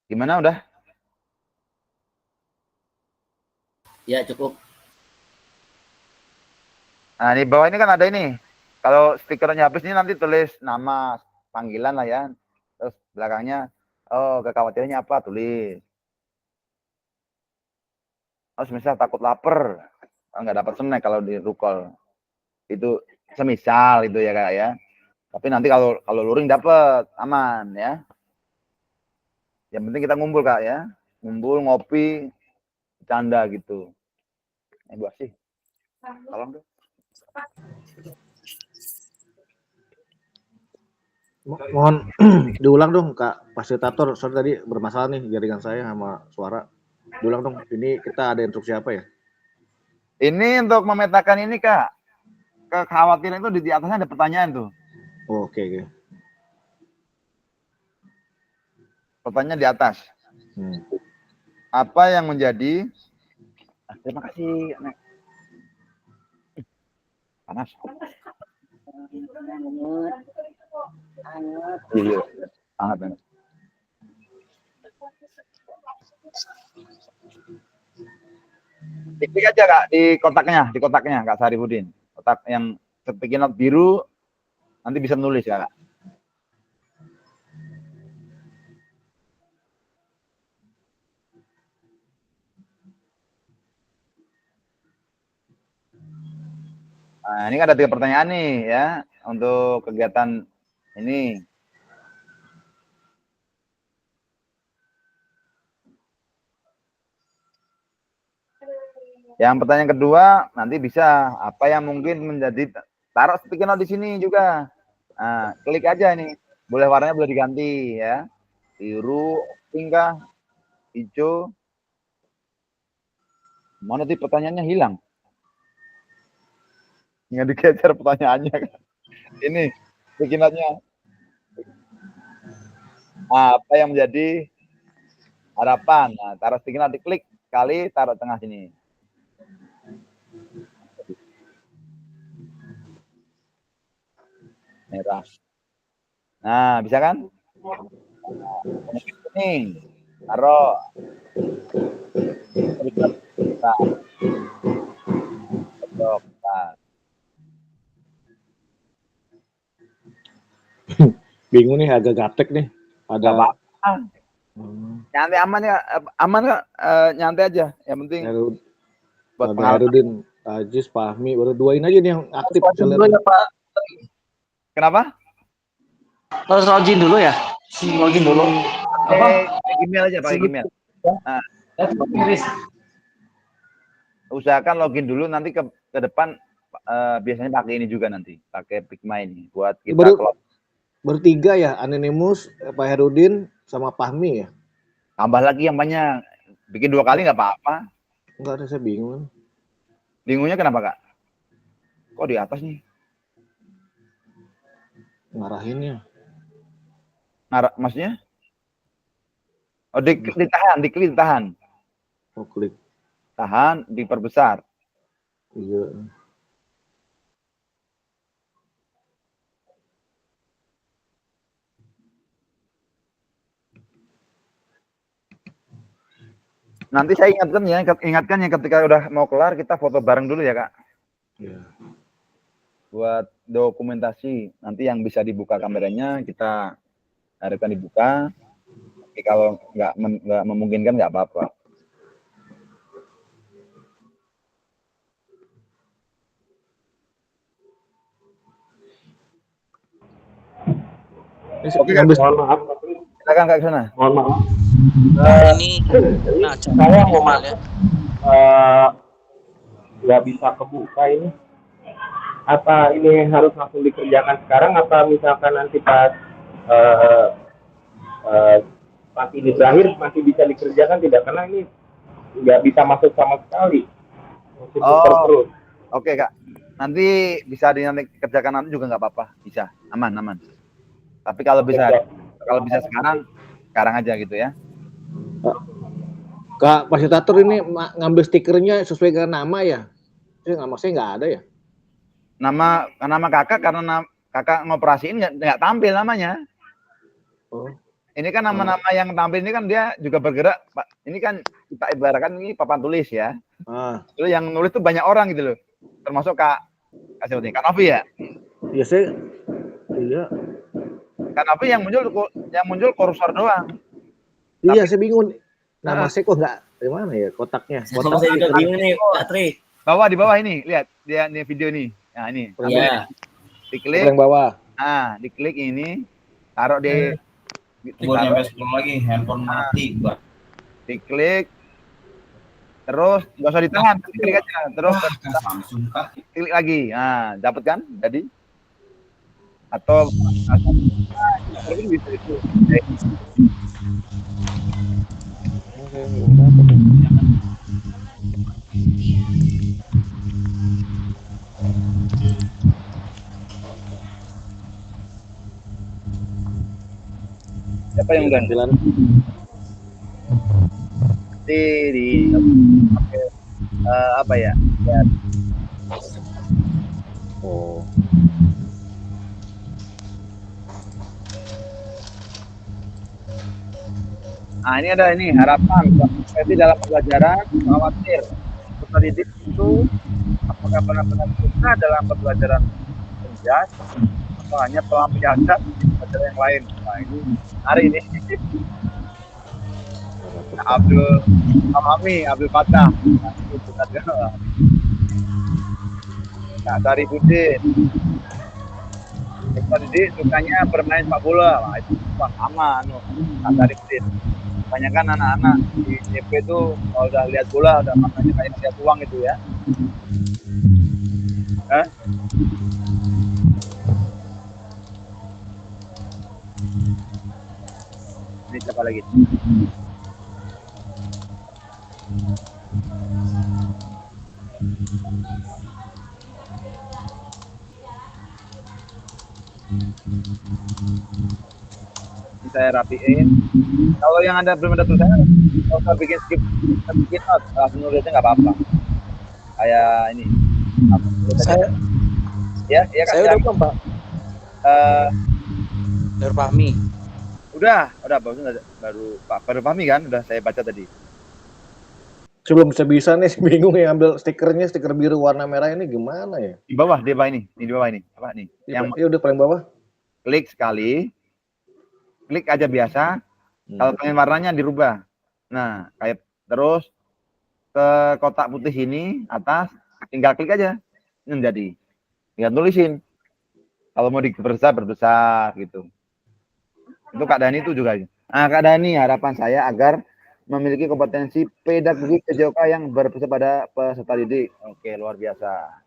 Gimana udah? Ya cukup. Nah, di bawah ini kan ada ini. Kalau stikernya habis ini nanti tulis nama panggilan lah ya. Terus belakangnya, oh kekhawatirannya apa? Tulis. Oh, semisal takut lapar, nggak dapat snack kalau di rukol. Itu semisal itu ya Kak ya. Tapi nanti kalau luring dapat, aman ya. Yang penting kita ngumpul Kak ya. Ngumpul, ngopi, bercanda gitu. Gua sih. Tolong dong. Mohon diulang dong Kak fasilitator, sorry tadi bermasalah nih jaringan saya sama suara. Diulang dong, ini kita ada instruksi apa ya? Ini untuk memetakan ini Kak. Kekhawatiran itu di atasnya ada pertanyaan tuh. Oh, oke. Pertanyaan di atas. Apa yang menjadi terima kasih Nek. Panas. Iya, sangat banget. Diklik aja Kak di kotaknya Kak Sarifudin. Kotak yang sticky note biru nanti bisa nulis Kak. Nah, ini kan ada 3 pertanyaan nih ya untuk kegiatan ini. Yang pertanyaan kedua nanti bisa apa yang mungkin menjadi taruh sticky note di sini juga. Nah, klik aja ini. Boleh warnanya boleh diganti ya. Biru, pink kah? Hijau. Mana nanti pertanyaannya hilang? Nggak digeser pertanyaannya. Ini sticky note-nya. Apa yang menjadi harapan? Nah, taruh sticky note, diklik kali taruh tengah sini. Merah. Nah, bisa kan? Ini taruh. Bingung nih, agak gaptek nih. Ada Nyantai aman ya, aman Kak, nyantai aja. Yang penting buat Herudin, Ajis, Fahmi, baru 2 ini aja nih yang aktif. Dulu ya Pak. Kenapa? Harus login dulu ya? Login dulu. Email aja, pakai email. Nah, usahakan login dulu, nanti ke depan biasanya pakai ini juga nanti, pakai Pigma ini buat kita bertiga ya, Anonymous, Pak Herudin, sama Fahmi ya. Tambah lagi yang banyak, bikin 2 kali nggak apa-apa. Enggak ada, saya bingung. Bingungnya kenapa Kak? Kok di atas nih? Ngarahinnya. Maksudnya? Oh, ditahan, diklik ditahan. Oh, klik. Tahan, diperbesar. Iya. Nanti saya ingatkan ya ketika udah mau kelar kita foto bareng dulu ya Kak. Iya. Buat dokumentasi nanti yang bisa dibuka kameranya kita harapkan dibuka. Tapi kalau nggak memungkinkan nggak apa-apa. Oke, mohon maaf. Silakan Kak sana. Mohon maaf. Ini Saya mau nggak bisa kebuka ini. Apa ini harus langsung dikerjakan sekarang? Apa misalkan nanti pas ini berakhir masih bisa dikerjakan tidak? Karena ini nggak bisa masuk sama sekali. Masih terus. Oke Kak, nanti bisa nanti kerjakan nanti juga nggak apa-apa, bisa, aman. Tapi kalau bisa sekarang aja gitu ya. Kak fasilitator ini ngambil stikernya sesuai dengan nama ya? Nama saya nggak ada ya? Nama kakak karena kakak ngoperasiin nggak tampil namanya. Oh. Ini kan nama-nama yang tampil ini kan dia juga bergerak. Ini kan kita ibaratkan ini papan tulis ya. Lalu yang nulis tuh banyak orang gitu loh. Termasuk Kak Novi ya? Iya saya. Iya. Kak Novi yang muncul kursor doang. Iya saya bingung. Nama saya kok nggak di mana ya kotaknya? Kotak saya juga bingung nih, Kak Tri. Di bawah ini, lihat dia nih video nih. Nah ini. Iya. Diklik. Yang bawah. Nah, diklik ini, taruh di. Gue nyampe sebelum lagi handphone mati gua. Diklik. Terus nggak usah ditahan, klik aja. Terus Samsung kah? klik lagi. Nah, dapat kan? Jadi atau bisa itu. Siapa yang udah? Di apa ya? Oh. Nah ini ada ini harapan seperti dalam pembelajaran khawatir peserta didik itu apakah benar-benar suka dalam pembelajaran penjas atau hanya pelampiasan di pembelajaran yang lain. Nah ini hari ini Abdul Fatah, Kak Sarifudin, peserta didik sukanya bermain sepak bola. Nah, itu sama Kak Sarifudin. Kebanyakan anak-anak di CP itu kalau udah lihat bola udah makanya kayak lihat uang itu ya. Ini siapa lagi? Ini saya rapiin. Kalau yang ada belum ada tulisannya, kalau saya bikin note, langsung nulisnya nggak apa-apa. Kayak ini. Saya kan, saya udah belum, Pak. Fahmi. Udah baru pahami kan, udah saya baca tadi. Sebelum bisa nih bingung ya ambil stikernya, stiker biru warna merah ini gimana ya? Di bawah ini. Apa nih? Yang udah paling bawah. Klik sekali. Klik aja biasa. Kalau pengen warnanya dirubah. Nah, kayak terus ke kotak putih ini atas, tinggal klik aja. Menjadi. Tinggal tulisin. Kalau mau diperbesar gitu. Itu Kak Dani itu juga. Nah, Kak Dani, harapan saya agar memiliki kompetensi pedagogi PJOK yang berpusat pada peserta didik. Oke, luar biasa.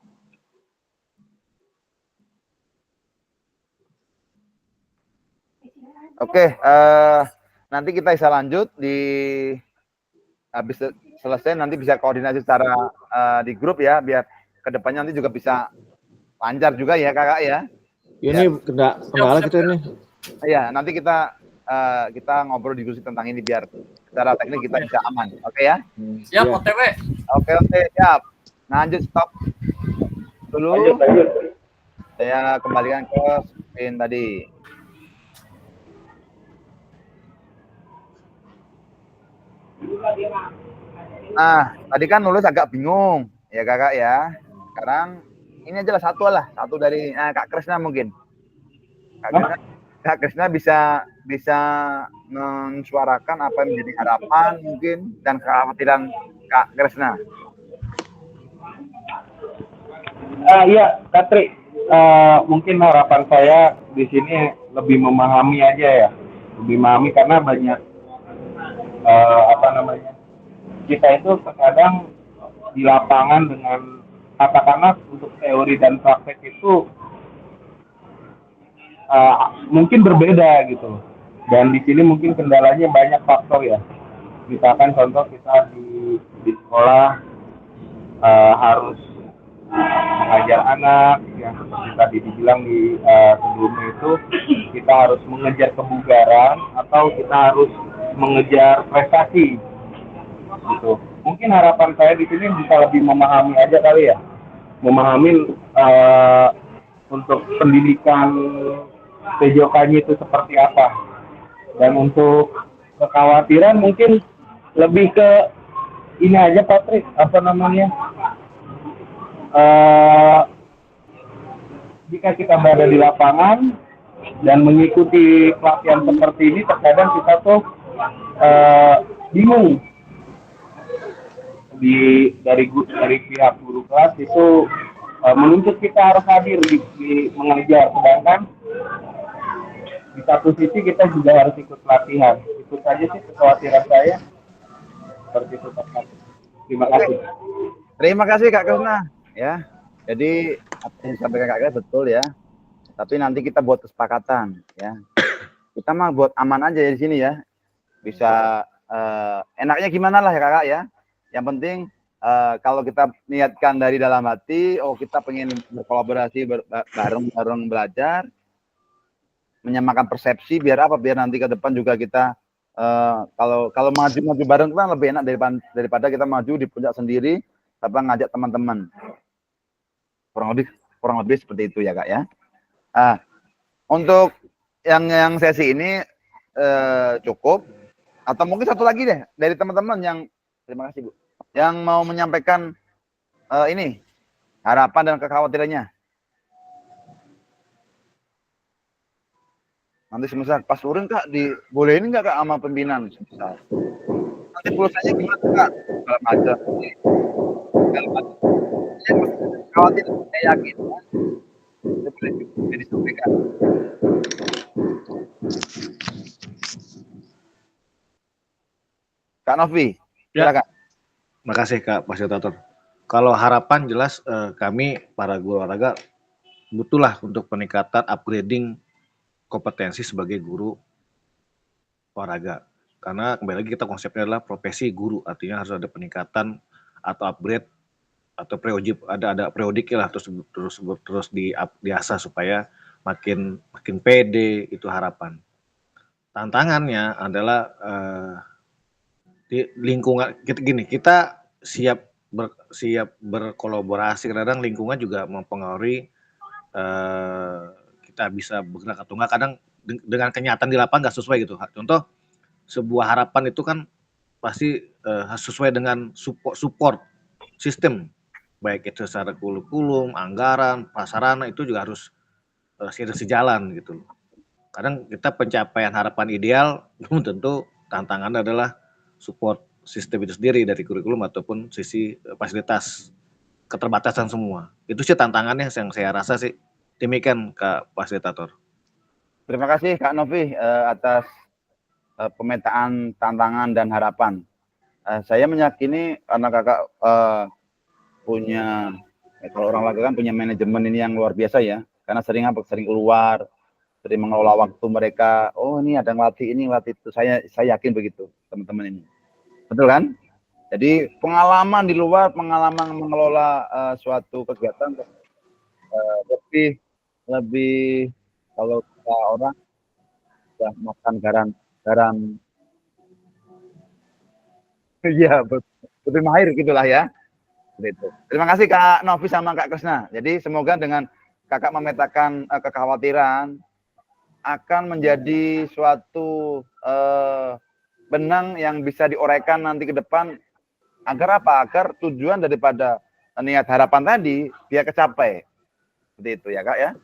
Oke, nanti kita bisa lanjut habis selesai nanti bisa koordinasi secara di grup ya, biar kedepannya nanti juga bisa lancar juga ya kakak ya. Ini kendala kita nih. Iya, nanti kita ngobrol diskusi tentang ini biar secara teknik kita bisa aman. Oke ya? Siap, OTW. Oke, siap. Lanjut, stop dulu. Lanjut. Saya kembalikan ke screen tadi. Nah, tadi kan nulis agak bingung ya kakak ya. Sekarang ini aja lah satu dari Kak Krisna mungkin. Kak Krisna bisa mensuarakan apa yang menjadi harapan mungkin dan kekhawatiran Kak Krisna. Iya, Katri. Mungkin harapan saya di sini lebih memahami aja ya, lebih memahami karena banyak kita itu terkadang di lapangan dengan katakanlah untuk teori dan praktek itu mungkin berbeda gitu. Dan di sini mungkin kendalanya banyak faktor ya. Misalkan contoh kita di sekolah harus mengajar anak yang seperti tadi dibilang di sebelumnya itu kita harus mengejar kebugaran atau kita harus mengejar prestasi gitu. Mungkin harapan saya di sini bisa lebih memahami aja kali ya, memahami untuk pendidikan PJOK-nya itu seperti apa, dan untuk kekhawatiran mungkin lebih ke ini aja Patrick, apa namanya, jika kita berada di lapangan dan mengikuti pelatihan seperti ini, terkadang kita tuh bingung dari pihak guru kelas itu menuntut kita harus hadir di mengajar, sedangkan di satu sisi kita juga harus ikut pelatihan. Itu saja sih kekhawatiran saya. Seperti itu, Pak. Terima kasih. Terima kasih Kak Kresna ya. Jadi apa yang disampaikan Kak Kresna betul ya. Tapi nanti kita buat kesepakatan ya. Kita mah buat aman aja di sini ya. Bisa enaknya gimana lah ya Kakak ya. Yang penting kalau kita niatkan dari dalam hati, oh kita pengen berkolaborasi bareng-bareng belajar, menyamakan persepsi, biar apa? Biar nanti ke depan juga kita kalau maju bareng kan lebih enak daripada kita maju di puncak sendiri tanpa ngajak teman-teman. Kurang lebih seperti itu ya Kak ya. Untuk yang sesi ini cukup, atau mungkin satu lagi deh dari teman-teman yang, terima kasih Bu, yang mau menyampaikan ini harapan dan kekhawatirannya. Nanti semisal pas turun Kak, dibolehin nggak Kak sama pimpinan semisal. Nanti pulsanya gimana Kak? Kalau macam khawatir, saya yakin boleh disampaikan. Kak Novi, silakan. Makasih Kak Fasilitator. Kalau harapan jelas kami para guru olahraga butuhlah untuk peningkatan upgrading kompetensi sebagai guru olahraga. Karena kembali lagi kita konsepnya adalah profesi guru, artinya harus ada peningkatan atau upgrade atau ada periodik lah, terus diasah supaya makin pede, itu harapan. Tantangannya adalah di lingkungan kita siap berkolaborasi, kadang lingkungan juga mempengaruhi kita bisa bergerak atau enggak, kadang dengan kenyataan di lapangan nggak sesuai gitu. Contoh, sebuah harapan itu kan pasti sesuai dengan support sistem, baik itu secara kurikulum, anggaran, prasarana, itu juga harus sejalan gitu. Kadang kita pencapaian harapan ideal belum tentu, tantangannya adalah support sistem itu sendiri dari kurikulum ataupun sisi fasilitas, keterbatasan semua. Itu sih tantangannya yang saya rasa sih. Demikian Kak Fasilitator. Terima kasih Kak Novi atas pemetaan tantangan dan harapan. Saya meyakini karena Kakak punya, kalau orang lagi kan punya manajemen ini yang luar biasa ya, karena sering keluar, sering mengelola waktu mereka. Oh ini ada ngelatih ini, ngelatih itu. Saya yakin begitu teman-teman ini. Betul kan? Jadi pengalaman di luar, pengalaman mengelola suatu kegiatan lebih kalau kita orang sudah makan garam iya, lebih mahir gitulah ya. Gitu. Terima kasih Kak Novi sama Kak Kresna. Jadi semoga dengan Kakak memetakan kekhawatiran akan menjadi suatu benang yang bisa diuraikan nanti ke depan, agar apa? Agar tujuan daripada niat harapan tadi biar kecapai. Seperti itu ya Kak ya.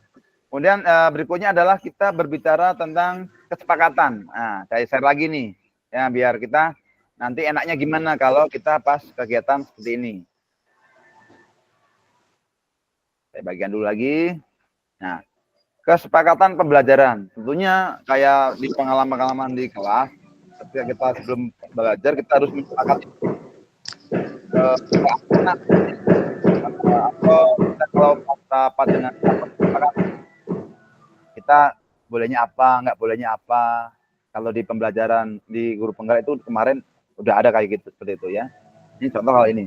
Kemudian berikutnya adalah kita berbicara tentang kesepakatan. Nah, saya share lagi nih, ya biar kita nanti enaknya gimana kalau kita pas kegiatan seperti ini. Saya bagian dulu lagi. Nah, kesepakatan pembelajaran. Tentunya kayak di pengalaman-pengalaman di kelas, ketika kita sebelum belajar kita harus menyepakati atau kita kalau rapat dengan kita bolehnya apa, nggak bolehnya apa. Kalau di pembelajaran di guru penggerak itu kemarin udah ada kayak gitu, seperti itu ya. Ini contoh hal ini.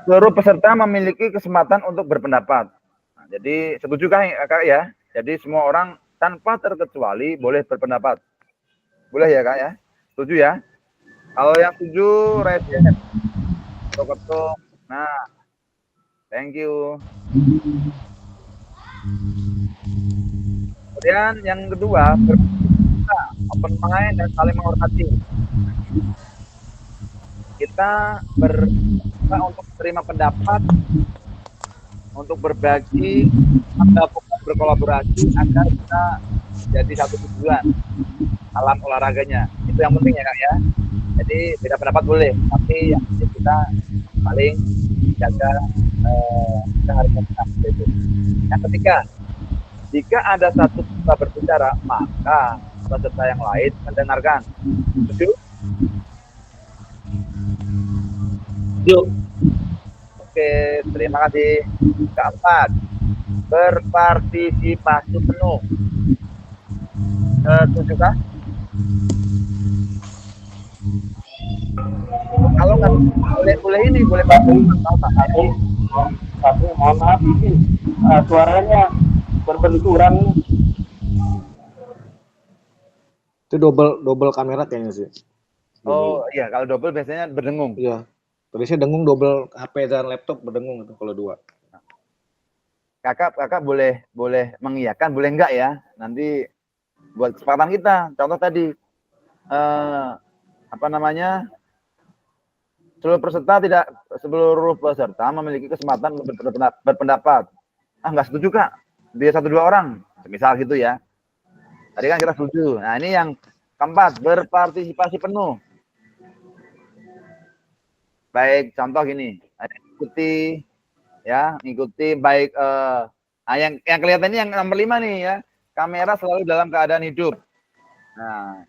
seluruh peserta memiliki kesempatan untuk berpendapat. Nah, jadi setuju kan Kak ya? Jadi semua orang tanpa terkecuali boleh berpendapat. Boleh ya Kak ya? Setuju ya? Kalau yang setuju, raise hand. Ketuk. Nah, thank you. Kemudian yang kedua, kita open mind dan saling menghormati. Kita untuk menerima pendapat, untuk berbagi, bukan berkolaborasi agar kita jadi satu tujuan alam olahraganya. Itu yang penting ya Kak ya. Jadi beda pendapat boleh, tapi yang penting kita paling jaga keharmonisan itu. Yang ketiga, jika ada satu peserta berbicara, maka peserta yang lain mendengarkan. Setuju? Yuk. Oke, terima kasih. Keempat, berpartisipasi penuh. Setuju kah? Kalau nggak boleh ini, boleh bantu. Tapi mohon maaf ini suaranya berbenturan. Itu double kamera kayaknya sih. Oh iya, kalau double biasanya berdengung. Iya. Tadi saya dengung double HP dan laptop berdengung itu kalau dua. Kakak boleh mengiyakan, boleh enggak ya? Nanti buat kesempatan kita. Contoh tadi apa namanya? Seluruh peserta memiliki kesempatan berpendapat. Ah, nggak setuju Kak? Dia 1-2 orang, misal gitu ya. Tadi kan kita setuju. Nah, ini yang keempat, berpartisipasi penuh. Baik, contoh gini, ikuti baik yang kelihatan ini yang nomor 5 nih ya. Kamera selalu dalam keadaan hidup. Nah,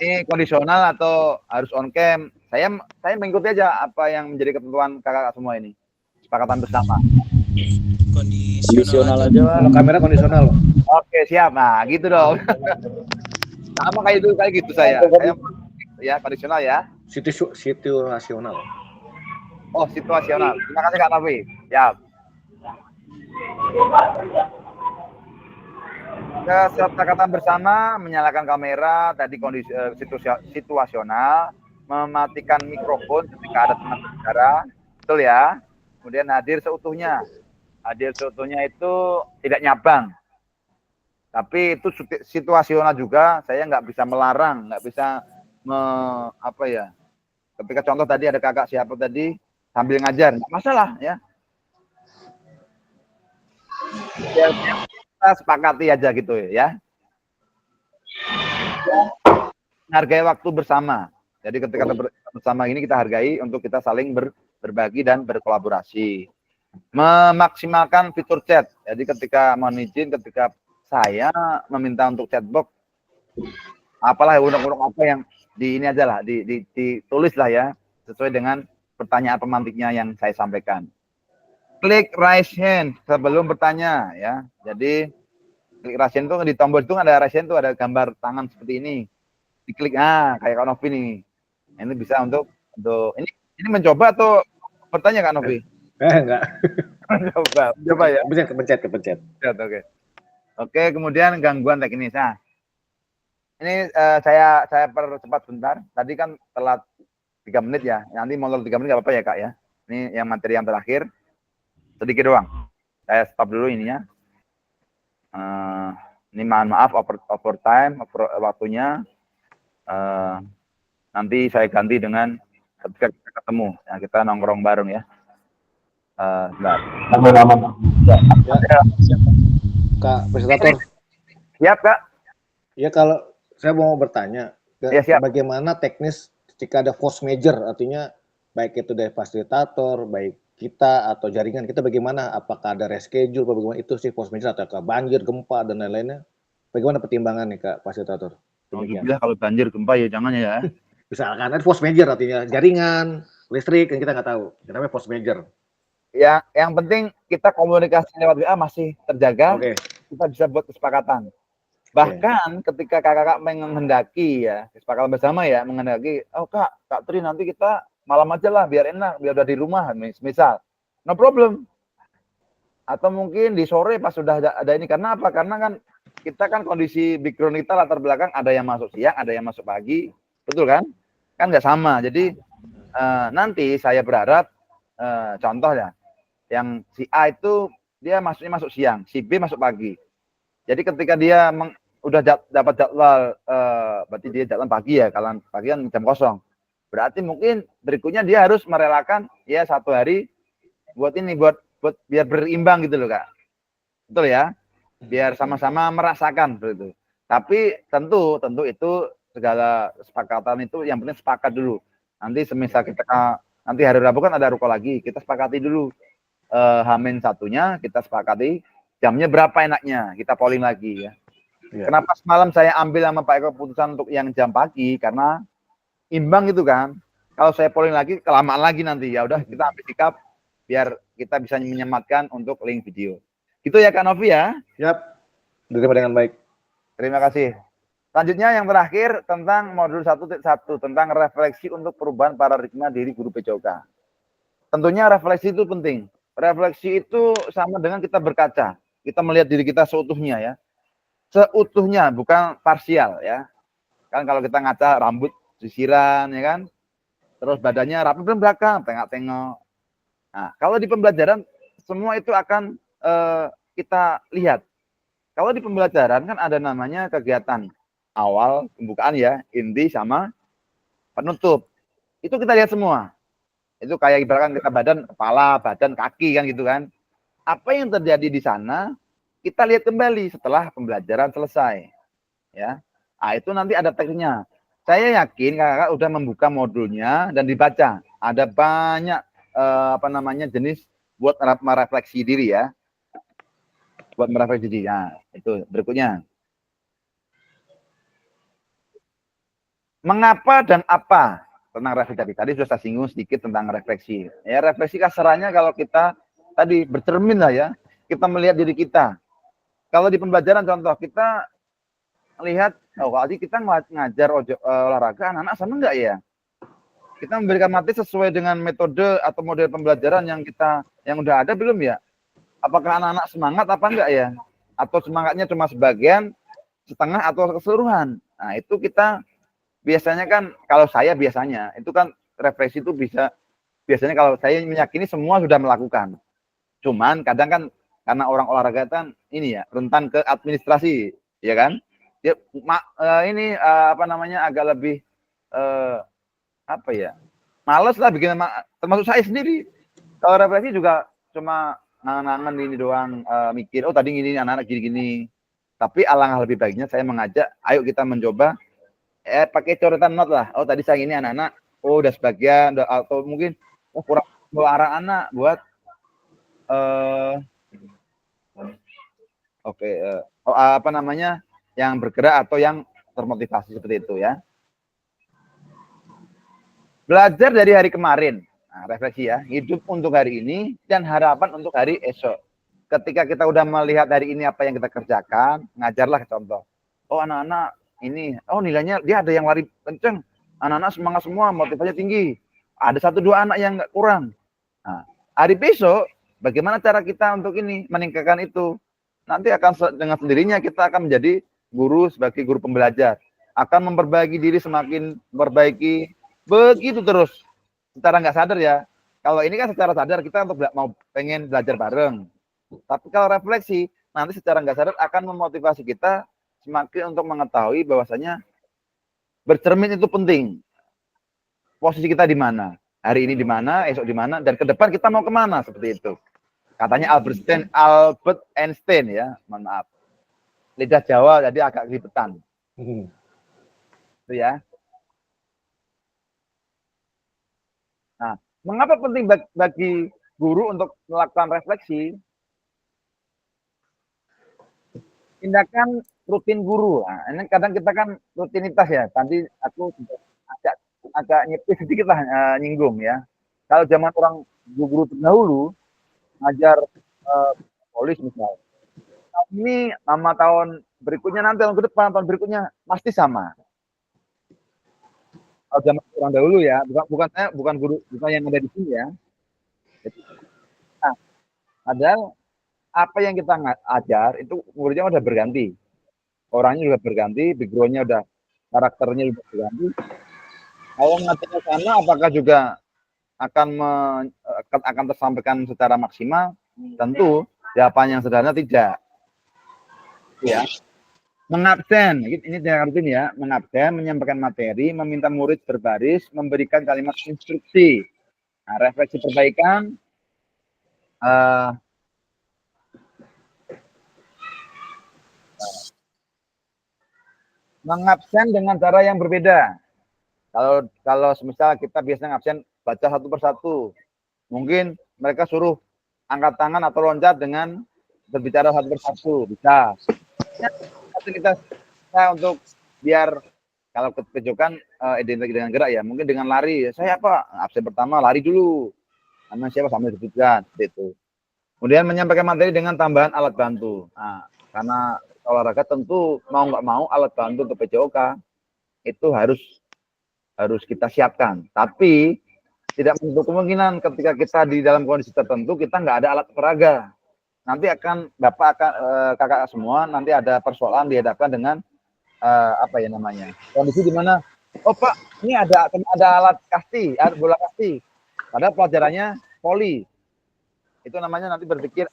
ini kondisional atau harus on cam? Saya mengikuti aja apa yang menjadi ketentuan kakak semua ini. Kesepakatan bersama. Kondisional aja. Kalau kamera kondisional. Oke, siap. Nah, gitu dong. Sama kayak gitu saya. Ya, kondisional ya. Situasional. Oh, situasional. Terima kasih Kak Novi. Siap. Kesepakatan bersama, menyalakan kamera, tadi kondisi situasional, mematikan mikrofon ketika ada teman bicara, betul ya. Kemudian hadir seutuhnya. Hadir seutuhnya itu tidak nyabang. Tapi itu situasional juga, saya nggak bisa melarang, nggak bisa ketika contoh tadi ada kakak siapa tadi sambil ngajar, nggak masalah ya. Kita sepakati aja gitu ya. Hargai waktu bersama. Jadi ketika bersama ini kita hargai untuk kita saling berbagi dan berkolaborasi. Memaksimalkan fitur chat. Jadi ketika mohon izin, ketika saya meminta untuk chatbox, apalah undang-undang apa yang di ini aja lah, ditulis lah ya, sesuai dengan pertanyaan pemantiknya yang saya sampaikan. Klik raise hand sebelum bertanya ya. Jadi klik raise hand itu di tombol itu ada raise hand itu ada gambar tangan seperti ini. Diklik kayak Kak Novi nih. Ini bisa untuk ini mencoba atau bertanya Kak Novi? Enggak. Coba ya. Kepencet. Oke, kemudian gangguan teknis. Nah, ini saya percepat sebentar. Tadi kan telat 3 menit ya. Nanti molor 3 menit nggak apa-apa ya Kak ya. Ini yang materi yang terakhir. Sedikit doang. Saya stop dulu ininya. Ini mohon maaf overtime waktunya. Nanti saya ganti dengan ketika kita ketemu. Ya, kita nongkrong bareng ya. Sebentar. Kak Presentator. Siap Kak. Ya kalau saya mau bertanya, bagaimana teknis jika ada force major, artinya baik itu dari fasilitator, baik kita atau jaringan kita bagaimana? Apakah ada reschedule, bagaimana itu sih force major atau banjir, gempa dan lain-lainnya? Bagaimana pertimbangan nih Kak Fasilitator? Kalau banjir gempa ya jangan ya. Misalkan ada force major artinya jaringan, listrik, yang kita nggak tahu. Namanya force major. Ya, yang penting kita komunikasi lewat WA masih terjaga. Kita bisa buat kesepakatan. Bahkan ketika kakak-kakak menghendaki ya, kesepakatan bersama ya, menghendaki, oh Kak Tri nanti kita malam aja lah, biar enak, biar udah di rumah, misal. No problem. Atau mungkin di sore pas sudah ada ini, karena apa? Karena kan kita kan kondisi background kita latar belakang ada yang masuk siang, ada yang masuk pagi, betul kan? Kan nggak sama. Jadi nanti saya berharap contoh ya, yang si A itu dia masuknya masuk siang, si B masuk pagi. Jadi ketika dia udah dapat jadwal, berarti dia jadwal pagi ya, kalau pagi kan jam kosong. Berarti mungkin berikutnya dia harus merelakan ya 1 hari buat ini, buat biar berimbang gitu loh Kak. Betul ya? Biar sama-sama merasakan begitu. Tapi tentu itu segala kesepakatan itu yang penting sepakat dulu. Nanti semisal kita nanti hari Rabu kan ada ruko lagi, kita sepakati dulu H-1 kita sepakati jamnya berapa enaknya, kita polling lagi ya. Kenapa semalam saya ambil sama Pak Eko keputusan untuk yang jam pagi, karena imbang gitu kan. Kalau saya polling lagi kelamaan lagi nanti, ya udah kita ambil sikap biar kita bisa menyematkan untuk link video. Gitu ya Kak Novi ya. Yap. Diterima dengan baik. Terima kasih. Selanjutnya yang terakhir tentang modul 1.1 tentang refleksi untuk perubahan paradigma diri guru PJOK. Tentunya refleksi itu penting. Refleksi itu sama dengan kita berkaca. Kita melihat diri kita seutuhnya ya. Seutuhnya, bukan parsial ya. Kan kalau kita ngaca rambut sisiran ya kan. Terus badannya rapi belakang, tengok-tengok. Nah, kalau di pembelajaran semua itu akan kita lihat. Kalau di pembelajaran kan ada namanya kegiatan awal, pembukaan ya, inti sama penutup. Itu kita lihat semua. Itu kayak ibaratkan kita badan, kepala, badan, kaki kan gitu kan. Apa yang terjadi di sana kita lihat kembali setelah pembelajaran selesai. Ya. Nah, itu nanti ada teksnya. Saya yakin kakak udah membuka modulnya dan dibaca. Ada banyak jenis buat merefleksi diri ya. Buat merefleksi diri. Nah, itu berikutnya. Mengapa dan apa tentang refleksi tadi sudah saya singgung sedikit tentang refleksi. Ya, refleksi kasarannya kalau kita tadi bercermin lah ya. Kita melihat diri kita. Kalau di pembelajaran contoh kita lihat, oh kalau kita ngajar olahraga anak-anak sama enggak ya? Kita memberikan materi sesuai dengan metode atau model pembelajaran yang udah ada belum ya? Apakah anak-anak semangat apa enggak ya? Atau semangatnya cuma sebagian, setengah atau keseluruhan? Nah, itu kita biasanya kan, kalau saya biasanya, itu kan refleksi itu biasanya kalau saya meyakini semua sudah melakukan. Cuman kadang kan karena orang olahraga kan ini ya, rentan ke administrasi, ya kan? Dia agak lebih males lah bikin, termasuk saya sendiri. Kalau refleksi juga cuma ngangan ini doang, mikir, oh tadi gini, anak-anak gini-gini. Tapi alangkah lebih baiknya saya mengajak, ayo kita mencoba pakai coretan not lah. Oh tadi saya ini anak-anak, oh udah sebagian, atau mungkin kurang arah anak buat yang bergerak atau yang termotivasi seperti itu ya. Belajar dari hari kemarin, nah, refleksi ya, hidup untuk hari ini dan harapan untuk hari esok. Ketika kita udah melihat hari ini apa yang kita kerjakan, ngajarlah contoh. Oh anak-anak ini, oh nilainya dia ada yang lari kenceng, anak-anak semangat semua, motivasinya tinggi. Ada 1-2 anak yang nggak kurang. Nah, hari besok, bagaimana cara kita untuk ini meningkatkan itu? Nanti akan dengan sendirinya kita akan menjadi guru sebagai guru pembelajar, akan memperbaiki diri, semakin memperbaiki. Begitu terus, secara nggak sadar ya. Kalau ini kan secara sadar kita untuk pengen belajar bareng. Tapi kalau refleksi, nanti secara nggak sadar akan memotivasi kita semakin untuk mengetahui bahwasanya bercermin itu penting. Posisi kita di mana, hari ini di mana, esok di mana, dan ke depan kita mau kemana, seperti itu. Katanya Albert Einstein ya, mohon maaf. Lidah Jawa jadi agak kelipetan. Itu ya. Nah, mengapa penting bagi guru untuk melakukan refleksi? Tindakan rutin guru. Nah, ini kadang kita kan rutinitas ya. Tadi aku agak nyepis sedikit lah nyinggung ya. Kalau zaman orang guru terdahulu ngajar polis misalnya. Ini sama tahun berikutnya, nanti tahun ke depan, tahun berikutnya pasti sama. kalau zaman orang dahulu ya, bukan guru, bukan yang ada di sini ya. Jadi, nah, padahal apa yang kita ajar itu muridnya udah berganti, orangnya juga berganti, backgroundnya udah, karakternya juga berganti. Kalau ngajarnya sana, apakah juga akan tersampaikan secara maksimal? Tentu jawaban yang sederhana tidak. Ya. Mengabsen, ini rutin ya, mengabsen, menyampaikan materi, meminta murid berbaris, memberikan kalimat instruksi, nah, refleksi perbaikan, mengabsen dengan cara yang berbeda. Kalau semisal kita biasanya ngabsen baca satu persatu, mungkin mereka suruh angkat tangan atau loncat dengan berbicara satu persatu, bisa. Aktivitas kita untuk biar kalau kejokan identik dengan gerak ya, mungkin dengan lari. Saya apa? Absen pertama lari dulu. Namanya siapa sambil disebutkan, seperti itu. Kemudian menyampaikan materi dengan tambahan alat bantu. Nah, karena olahraga tentu mau nggak mau alat bantu untuk PJOK itu harus kita siapkan. Tapi tidak menutup kemungkinan ketika kita di dalam kondisi tertentu kita nggak ada alat peraga. Nanti kakak semua nanti ada persoalan dihadapkan dengan kondisi di mana, oh Pak, ini ada alat kasti, ada bola kasti, padahal pelajarannya poli, itu namanya nanti berpikir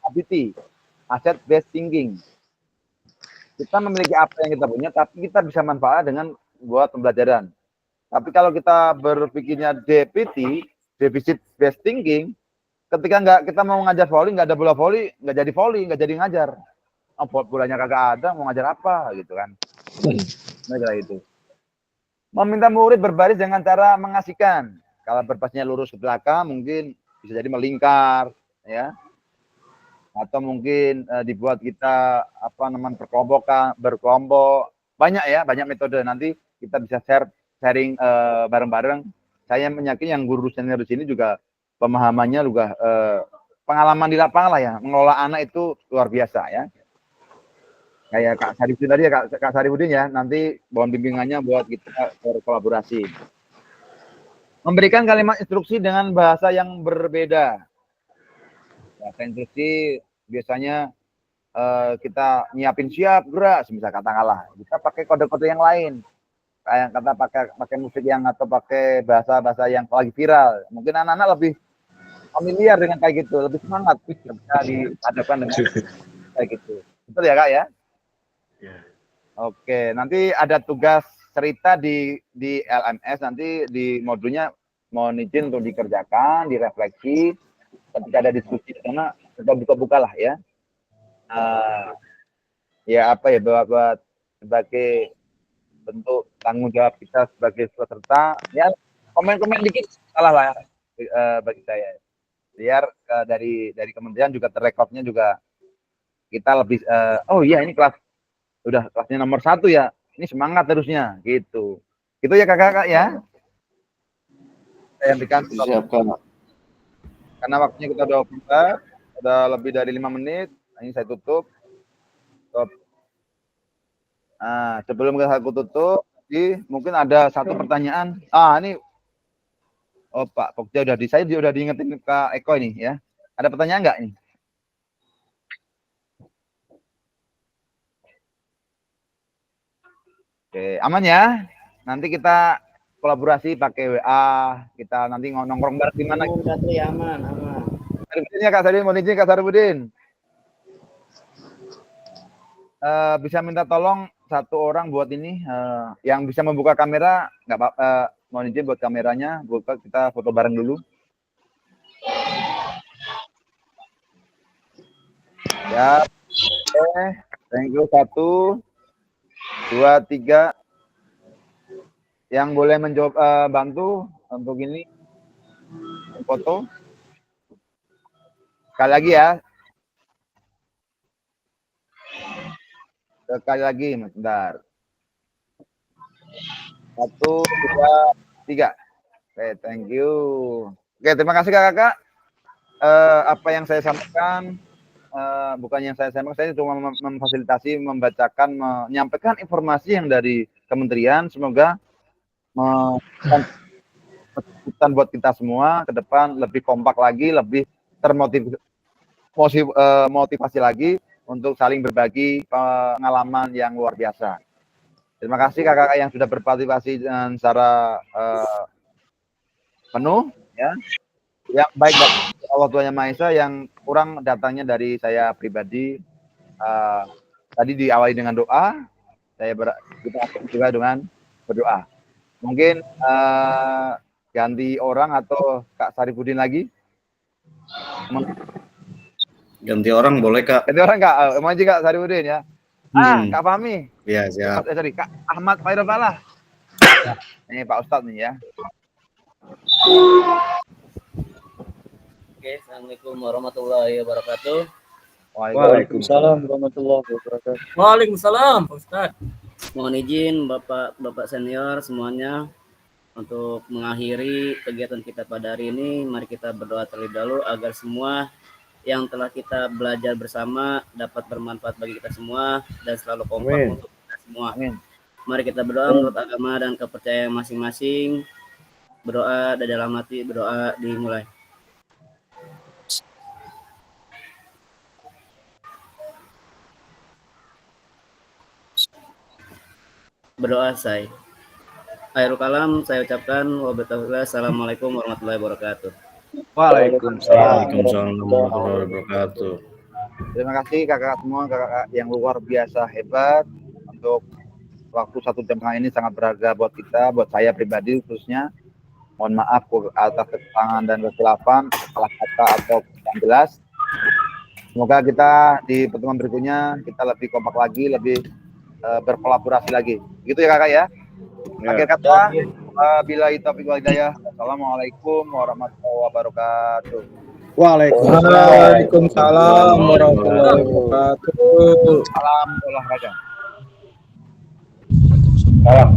ABT, asset based thinking. Kita memiliki apa yang kita punya, tapi kita bisa manfaat dengan buat pembelajaran. Tapi kalau kita berpikirnya DPT, deficit based thinking, ketika kita mau ngajar volley, nggak ada bola volley, nggak jadi volley, nggak jadi ngajar. Oh, bolanya kagak ada, mau ngajar apa gitu kan? Nah, itu. Meminta murid berbaris dengan cara mengasihkan. Kalau berbarisnya lurus ke belakang, mungkin bisa jadi melingkar, ya. Atau mungkin dibuat kita berkelompok, banyak metode. Nanti kita bisa sharing bareng-bareng. Saya meyakini yang guru senior di sini juga pemahamannya juga pengalaman di lapangan lah ya, mengelola anak itu luar biasa ya. Kayak Kak Sarifudin tadi ya, Kak Sarifudin ya, nanti mohon bimbingannya buat kita berkolaborasi. Memberikan kalimat instruksi dengan bahasa yang berbeda. Bahasa instruksi biasanya kita nyiapin siap gerak, misal katakanlah kita pakai kode-kode yang lain. Kayak kata pakai musik yang atau pakai bahasa-bahasa yang lagi viral. Mungkin anak-anak lebih familiar dengan kayak gitu, lebih semangat bisa dihadapkan dengan kayak gitu. Betul ya Kak ya? Oke, nanti ada tugas cerita di LMS, nanti di modulnya mohon izin untuk dikerjakan, direfleksi. Ketika ada diskusi di sana, kita buka-buka lah ya. Buat sebagai bentuk tanggung jawab kita sebagai peserta, ya komen-komen dikit salah lah bagi saya. Biar dari kementerian juga terrekodnya juga kita lebih oh iya ini kelasnya nomor 1 ya, ini semangat terusnya gitu ya kakak ya. Saya hentikan karena waktunya kita udah lebih dari 5 menit. Ini saya tutup. Stop. Nah, sebelum aku tutup, mungkin ada satu pertanyaan. Ini Pak Pokja saya udah diingetin Kak Eko ini ya. Ada pertanyaan nggak nih? Oke, aman ya. Nanti kita kolaborasi pakai WA. Kita nanti nongkrong bareng di mana? Aman. Sarifudin ya Kak Sarifudin, mohon izin Kak Sarifudin. Bisa minta tolong satu orang buat ini yang bisa membuka kamera, nggak apa-apa, mohon izin buat kameranya, kita foto bareng dulu. Ya, thank you. 1, 2, 3. Yang boleh menjawab bantu untuk ini foto. Sekali lagi ya. Sekali lagi, bentar. 1, 2, 3. Oke, thank you. Oke, terima kasih kakak. Apa yang saya sampaikan, bukan yang saya sampaikan, saya cuma memfasilitasi, membacakan, menyampaikan informasi yang dari kementerian. Semoga pesan buat kita semua ke depan lebih kompak lagi, lebih motivasi lagi untuk saling berbagi pengalaman yang luar biasa. Terima kasih kakak-kakak yang sudah berpartisipasi dengan secara penuh, ya. Yang baik dari Allah Tuhan Yang Maha Esa, yang kurang datangnya dari saya pribadi. Tadi diawali dengan doa, kita akan juga dengan berdoa. Mungkin ganti orang atau Kak Saripudin lagi? Ganti orang boleh, Kak. Ganti orang, Kak. Maju Kak Saripudin ya. Kak Fahmi. Iya, siap. Sorry, Kak Ahmad Fairofalah. Ini Pak Ustadz nih ya. Oke, assalamualaikum warahmatullahi wabarakatuh. Waalaikumsalam warahmatullahi wabarakatuh. Waalaikumsalam, Pak Ustaz. Mohon izin Bapak senior semuanya untuk mengakhiri kegiatan kita pada hari ini. Mari kita berdoa terlebih dahulu agar semua yang telah kita belajar bersama dapat bermanfaat bagi kita semua dan selalu kompak untuk kita semua. Amin. Mari kita berdoa menurut agama dan kepercayaan masing-masing. Berdoa dari dalam hati, berdoa dimulai. Berdoa saya. Akhirul kalam saya ucapkan wabillahi assalamualaikum warahmatullahi wabarakatuh. Waalaikumsalam warahmatullahi wabarakatuh. Terima kasih kakak semua, kakak yang luar biasa hebat. Untuk waktu 1 jam ini sangat berharga buat kita, buat saya pribadi khususnya. Mohon maaf atas kekurangan dan kesilapan, salah kata atau yang jelas. Semoga kita di pertemuan berikutnya kita lebih kompak lagi, lebih berkolaborasi lagi. Gitu ya kakak ya. Akhir kata, billahi taufiq wal hidayah. Assalamualaikum warahmatullahi wabarakatuh. Waalaikumsalam warahmatullahi wabarakatuh. Salam olahraga. Salam.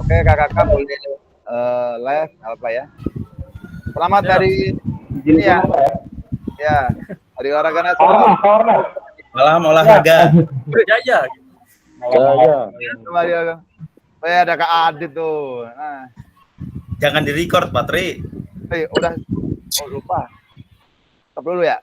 Oke kakak-kakak boleh live apa ya? Selamat dari ini ya. Ya, hari olahraga nasional. Malam olahraga. Jaya. Saya ada Kak Adit tuh. Nah. Jangan di-record, Patri. Udah lupa. Stop dulu ya.